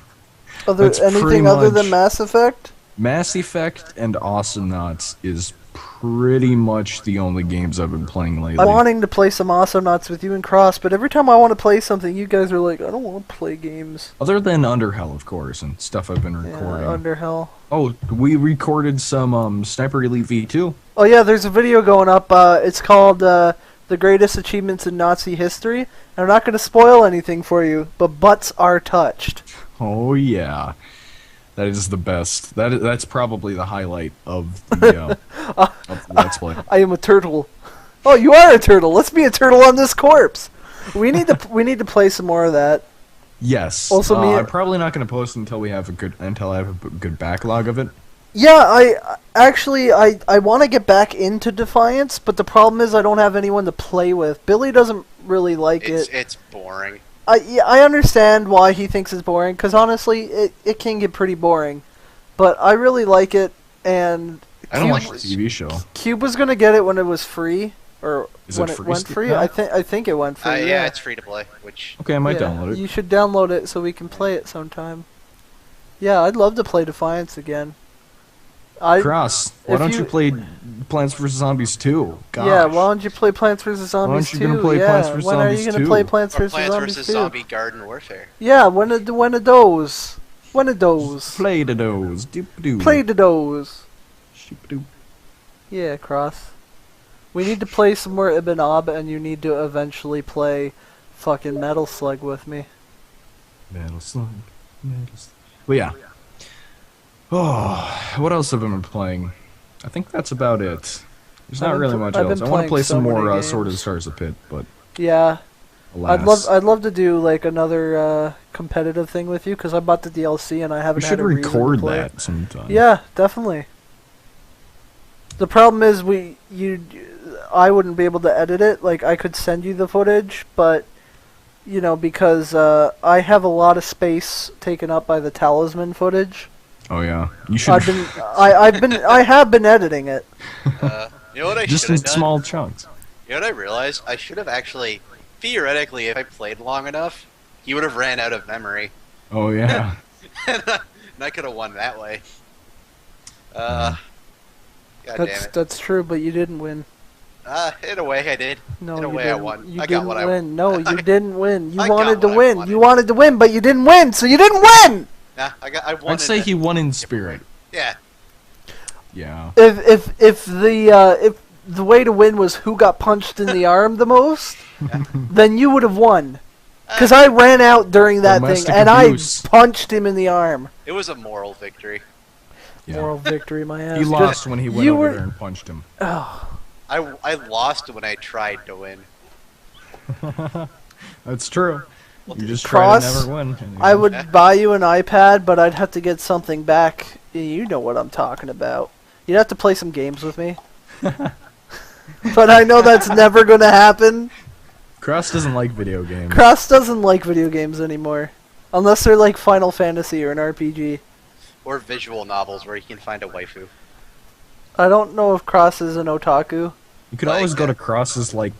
Speaker 2: Anything
Speaker 1: pretty
Speaker 2: other than
Speaker 1: much-
Speaker 2: Mass Effect?
Speaker 1: Mass Effect and Awesomenauts is pretty much the only games I've been playing lately.
Speaker 2: I'm wanting to play some Awesomenauts with you and Cross, but every time I want to play something, you guys are like, I don't want to play games.
Speaker 1: Other than Underhell, of course, and stuff I've been recording.
Speaker 2: Yeah, Underhell.
Speaker 1: Oh, we recorded some Sniper Elite V2.
Speaker 2: Oh yeah, there's a video going up. It's called The Greatest Achievements in Nazi History. And I'm not going to spoil anything for you, but butts are touched.
Speaker 1: Oh yeah, that is the best. That's probably the highlight of the Let's Play.
Speaker 2: I am a turtle. Oh, you are a turtle. Let's be a turtle on this corpse. We need to play some more of that.
Speaker 1: Yes.
Speaker 2: Also,
Speaker 1: I'm probably not going to post until I have a good backlog of it.
Speaker 2: Yeah, I want to get back into Defiance, but the problem is I don't have anyone to play with. Billy doesn't really like it.
Speaker 3: It's boring.
Speaker 2: I understand why he thinks it's boring, because honestly, it can get pretty boring. But I really like it, and
Speaker 1: I don't watch the TV show.
Speaker 2: Cube was gonna get it when it was free, or
Speaker 1: Is
Speaker 2: when
Speaker 1: it
Speaker 2: it
Speaker 1: free
Speaker 2: went
Speaker 1: still
Speaker 2: free.
Speaker 1: now?
Speaker 2: I think it went free.
Speaker 3: Yeah, it's free to play. Which
Speaker 1: Okay, I might
Speaker 2: Yeah,
Speaker 1: download it.
Speaker 2: You should download it so we can play it sometime. Yeah, I'd love to play Defiance again.
Speaker 1: Cross, why
Speaker 2: if
Speaker 1: don't you
Speaker 2: you-
Speaker 1: play Plants vs. Zombies 2? Gosh.
Speaker 2: Yeah, why don't you play Plants vs Zombies 2?
Speaker 1: you gonna play
Speaker 2: yeah,
Speaker 1: Plants vs.
Speaker 2: when are you
Speaker 1: Zombies
Speaker 2: gonna
Speaker 1: 2?
Speaker 2: play Plants
Speaker 3: or
Speaker 2: vs
Speaker 3: Plants
Speaker 2: Zombies
Speaker 3: vs
Speaker 2: 2?
Speaker 3: Zombie Garden Warfare.
Speaker 2: Yeah, when are those? When are those?
Speaker 1: Play to those. Doop-a-doo.
Speaker 2: Play to those.
Speaker 1: Shoop-a-doo.
Speaker 2: Yeah, Cross. We need to play some more Ibn Ab, and you need to eventually play fucking Metal Slug with me.
Speaker 1: Metal Slug. Metal Slug. Well, yeah. Oh, what else have I been playing? I think that's about it. There's not really much
Speaker 2: I've been
Speaker 1: else. I want to play
Speaker 2: playing so
Speaker 1: some more
Speaker 2: many
Speaker 1: Sword of the
Speaker 2: games.
Speaker 1: Stars of Pit, but
Speaker 2: Yeah,
Speaker 1: alas.
Speaker 2: I'd love to do like another competitive thing with you, because I bought the DLC and I
Speaker 1: we
Speaker 2: haven't
Speaker 1: should
Speaker 2: had a reason to
Speaker 1: record
Speaker 2: play.
Speaker 1: that sometime.
Speaker 2: Yeah, definitely. The problem is I wouldn't be able to edit it. Like, I could send you the footage, but because I have a lot of space taken up by the Talisman footage.
Speaker 1: Oh yeah. You should.
Speaker 2: I have been editing it.
Speaker 3: You know what I
Speaker 1: just
Speaker 3: should
Speaker 1: in
Speaker 3: have done?
Speaker 1: small chunks.
Speaker 3: You know what I realized? I should have actually, theoretically, if I played long enough, he would have ran out of memory,
Speaker 1: Oh yeah.
Speaker 3: and I could have won that way. God damn it.
Speaker 2: That's true, but you didn't win.
Speaker 3: In a way, I did.
Speaker 2: No,
Speaker 3: In a
Speaker 2: you
Speaker 3: way,
Speaker 2: didn't.
Speaker 3: I won.
Speaker 2: You
Speaker 3: I got
Speaker 2: didn't
Speaker 3: what I
Speaker 2: win. No, you didn't win. You
Speaker 3: I got
Speaker 2: wanted to
Speaker 3: what I
Speaker 2: win.
Speaker 3: wanted.
Speaker 2: You wanted to win, but you didn't win, so you didn't win.
Speaker 3: Nah, I won.
Speaker 1: I'd say he won in spirit.
Speaker 3: Yeah.
Speaker 1: Yeah.
Speaker 2: If the way to win was who got punched in the arm the most, then you would have won. Because I ran out during that thing,
Speaker 1: Domestic
Speaker 2: and
Speaker 1: abuse.
Speaker 2: I punched him in the arm.
Speaker 3: It was a moral victory.
Speaker 1: Yeah.
Speaker 2: Moral victory, my ass.
Speaker 1: He lost when he went
Speaker 2: you
Speaker 1: over
Speaker 2: were-
Speaker 1: there and punched him.
Speaker 2: Oh,
Speaker 3: I lost when I tried to win.
Speaker 1: That's true.
Speaker 3: Well,
Speaker 1: You just
Speaker 2: Cross,
Speaker 1: try to never win. and you
Speaker 2: I
Speaker 1: know.
Speaker 2: would buy you an iPad, but I'd have to get something back. You know what I'm talking about. You'd have to play some games with me. But I know that's never going to happen.
Speaker 1: Cross doesn't like video games.
Speaker 2: Cross doesn't like video games anymore. Unless they're like Final Fantasy or an RPG.
Speaker 3: Or visual novels where you can find a waifu.
Speaker 2: I don't know if Cross is an otaku.
Speaker 1: You could always go to Cross's like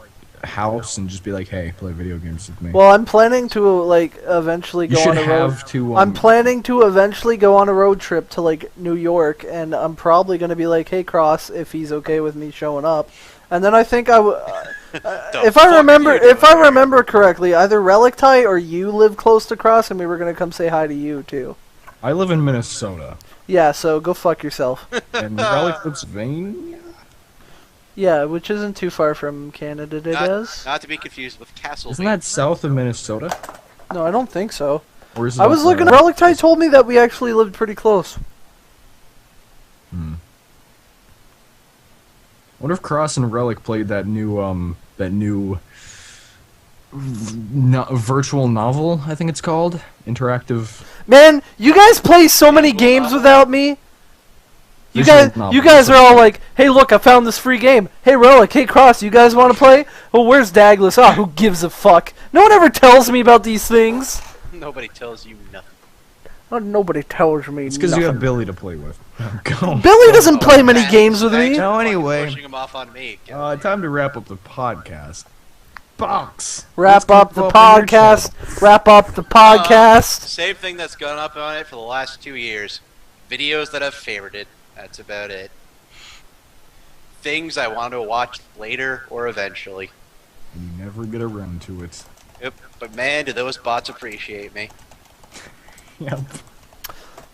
Speaker 1: house and just be like, "Hey, play video games with me."
Speaker 2: Well, I'm planning to like eventually
Speaker 1: you
Speaker 2: go
Speaker 1: should
Speaker 2: on a road.
Speaker 1: have to.
Speaker 2: I'm planning to eventually go on a road trip to like New York, and I'm probably gonna be like, "Hey, Cross, if he's okay with me showing up." And then I think if I remember correctly, either Relicti or you live close to Cross, and we were gonna come say hi to you too.
Speaker 1: I live in Minnesota,
Speaker 2: Yeah, so go fuck yourself.
Speaker 1: and Relic, Pennsylvania.
Speaker 2: Yeah, which isn't too far from Canada, it is.
Speaker 3: Not to be confused with Castle.
Speaker 1: Isn't that south of Minnesota?
Speaker 2: No, I don't think so.
Speaker 1: Or is it
Speaker 2: I was looking. Relicti told me that we actually lived pretty close.
Speaker 1: Hmm. I wonder if Cross and Relic played that new virtual novel. I think it's called interactive.
Speaker 2: Man, you guys play so many games without me. You
Speaker 1: Visual novel.
Speaker 2: you guys are all like, "Hey, look, I found this free game. Hey, Relic, hey, Cross, you guys want to play? Well, where's Dagless? Ah, who gives a fuck? No one ever tells me about these things.
Speaker 3: Nobody tells you nothing.
Speaker 2: Oh, nobody tells me.
Speaker 1: It's because you have
Speaker 2: nothing.
Speaker 1: Billy to play with. Go.
Speaker 2: Billy doesn't play many games with me.
Speaker 1: No, anyway.
Speaker 3: Pushing him off on me.
Speaker 1: Time to wrap up the podcast. Box.
Speaker 2: Wrap up the podcast. Wrap up the podcast.
Speaker 3: Same thing that's gone up on it for the last 2 years. Videos that I've favorited. That's about it. Things I want to watch later or eventually.
Speaker 1: You never get around to it.
Speaker 3: Yep. But man, do those bots appreciate me.
Speaker 1: Yep.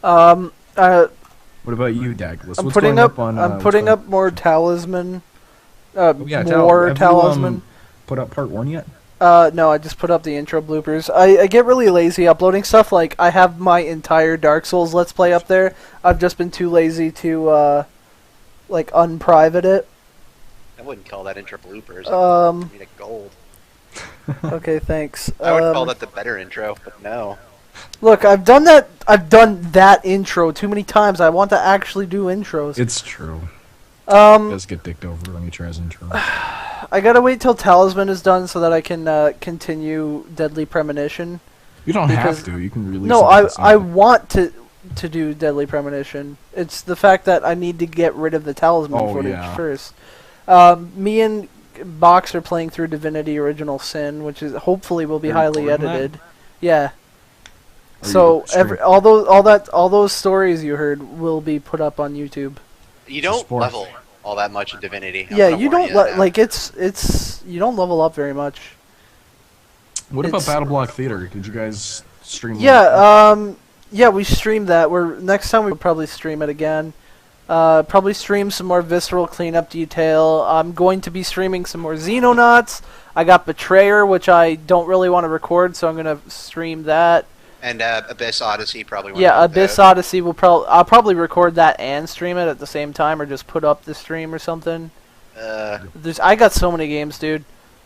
Speaker 1: What about you, Dagless?
Speaker 2: I'm
Speaker 1: What's
Speaker 2: putting
Speaker 1: going
Speaker 2: up.
Speaker 1: on?
Speaker 2: I'm putting up more talisman.
Speaker 1: Yeah,
Speaker 2: More
Speaker 1: have
Speaker 2: talisman.
Speaker 1: You, put up part 1 yet?
Speaker 2: No, I just put up the intro bloopers. I get really lazy uploading stuff. Like, I have my entire Dark Souls Let's Play up there. I've just been too lazy to, like, unprivate it.
Speaker 3: I wouldn't call that intro bloopers. I mean, a gold.
Speaker 2: Okay, thanks.
Speaker 3: I would call that the better intro, but no.
Speaker 2: Look, I've done that. I've done that intro too many times. I want to actually do intros.
Speaker 1: It's true. He does get dicked over when he tries intro.
Speaker 2: I gotta wait till Talisman is done so that I can continue Deadly Premonition.
Speaker 1: You don't
Speaker 2: because-
Speaker 1: have to. You can release.
Speaker 2: No,
Speaker 1: it at the
Speaker 2: I
Speaker 1: same time.
Speaker 2: want to do Deadly Premonition. It's the fact that I need to get rid of the Talisman footage first. Me and Box are playing through Divinity Original Sin, which is hopefully will be
Speaker 1: You're
Speaker 2: highly
Speaker 1: recording that?
Speaker 2: edited. Yeah.
Speaker 1: Or
Speaker 2: So
Speaker 1: you stream-
Speaker 2: all those stories you heard will be put up on YouTube.
Speaker 3: You don't
Speaker 1: Sports.
Speaker 3: level all that much in Divinity. I'm
Speaker 2: Yeah,
Speaker 3: gonna
Speaker 2: you
Speaker 3: warn
Speaker 2: don't
Speaker 3: that now.
Speaker 2: like it's you don't level up very much.
Speaker 1: What about
Speaker 2: it's-
Speaker 1: Battle Block Theater? Did you guys stream? that?
Speaker 2: Yeah, yeah, we streamed that. Next time we'll probably stream it again. Probably stream some more Visceral Cleanup Detail. I'm going to be streaming some more Xenonauts. I got Betrayer, which I don't really want to record, so I'm gonna stream that.
Speaker 3: And Abyss Odyssey probably. won't
Speaker 2: Yeah,
Speaker 3: do
Speaker 2: Abyss
Speaker 3: that.
Speaker 2: Odyssey will I'll probably record that and stream it at the same time, or just put up the stream or something. I got so many games, dude.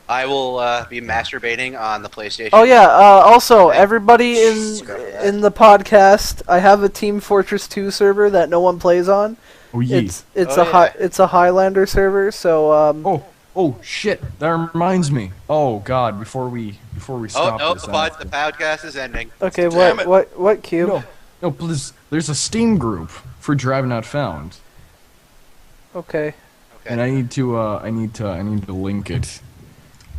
Speaker 3: I will be masturbating on the PlayStation.
Speaker 2: Oh yeah. Also,
Speaker 3: Okay.
Speaker 2: everybody
Speaker 3: Scrap that.
Speaker 2: in the podcast, I have a Team Fortress 2 server that no one plays on.
Speaker 1: Oh yeah.
Speaker 2: It's
Speaker 3: Oh, yeah.
Speaker 2: it's a Highlander server, so
Speaker 1: Oh shit! That reminds me. Oh god! Before we
Speaker 3: Oh
Speaker 1: stop
Speaker 3: no,
Speaker 1: this.
Speaker 3: the podcast is ending.
Speaker 2: okay.
Speaker 3: Damn it.
Speaker 2: What Cube?
Speaker 1: No, please. There's a Steam group for Drive Not Found,
Speaker 2: Okay.
Speaker 3: Okay.
Speaker 1: and I need to link it.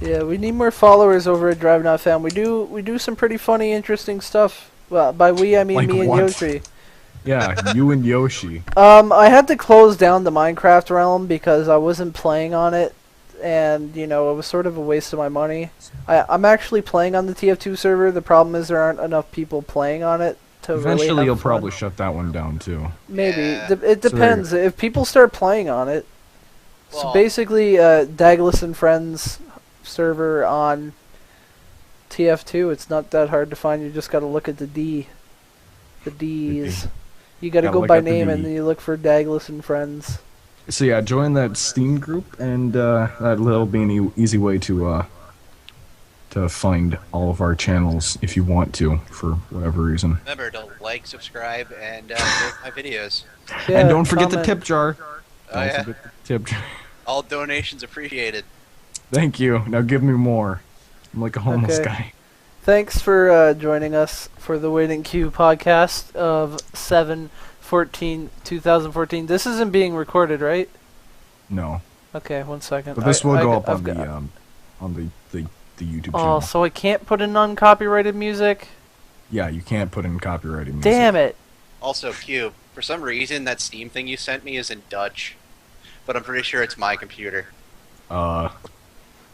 Speaker 2: Yeah, we need more followers over at Drive Not Found. We do some pretty funny, interesting stuff. Well, by we I mean
Speaker 1: Like
Speaker 2: me and
Speaker 1: what?
Speaker 2: Yoshi.
Speaker 1: Yeah, you and Yoshi.
Speaker 2: I had to close down the Minecraft realm because I wasn't playing on it, and it was sort of a waste of my money. I'm actually playing on the TF2 server. The problem is there aren't enough people playing on it to really
Speaker 1: Eventually,
Speaker 2: have
Speaker 1: you'll
Speaker 2: fun.
Speaker 1: probably shut that one down too.
Speaker 2: Maybe.
Speaker 3: Yeah.
Speaker 2: It
Speaker 1: So there you
Speaker 2: depends. If people start playing on it. So
Speaker 3: Well-
Speaker 2: basically, Dagless and Friends server on TF2. It's not that hard to find. You just got to look at the D. The D's. You got to
Speaker 1: Yeah,
Speaker 2: go
Speaker 1: look
Speaker 2: by
Speaker 1: at the
Speaker 2: name
Speaker 1: D.
Speaker 2: and then you look for Dagless and Friends.
Speaker 1: So yeah, join that Steam group, and that'll be an easy way to find all of our channels if you want to, for whatever reason.
Speaker 3: Remember to like, subscribe, and like my videos.
Speaker 2: Yeah,
Speaker 1: And don't forget
Speaker 2: comment.
Speaker 1: the tip jar.
Speaker 3: Oh,
Speaker 1: Don't
Speaker 3: yeah.
Speaker 1: forget the tip jar.
Speaker 3: All donations appreciated.
Speaker 1: Thank you. Now give me more. I'm like a homeless
Speaker 2: Okay.
Speaker 1: guy.
Speaker 2: Thanks for joining us for the Waiting Queue podcast of 7/14/2014. This isn't being recorded, right?
Speaker 1: No,
Speaker 2: Okay, 1 second.
Speaker 1: but this will go up
Speaker 2: I've
Speaker 1: on the YouTube
Speaker 2: Oh,
Speaker 1: channel.
Speaker 2: so I can't put in uncopyrighted music?
Speaker 1: Yeah, you can't put in copyrighted music.
Speaker 2: Damn it.
Speaker 3: Also, Cube, for some reason that Steam thing you sent me is in Dutch, but I'm pretty sure it's my computer.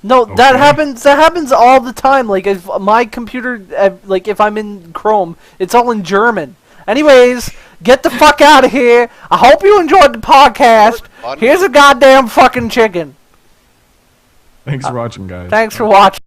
Speaker 2: No, that
Speaker 1: Okay.
Speaker 2: happens. That happens all the time. Like if my computer, like if I'm in Chrome, it's all in German. Anyways, get the fuck out of here. I hope you enjoyed the podcast. Here's a goddamn fucking chicken.
Speaker 1: Thanks for watching, guys.
Speaker 2: Thanks for watching.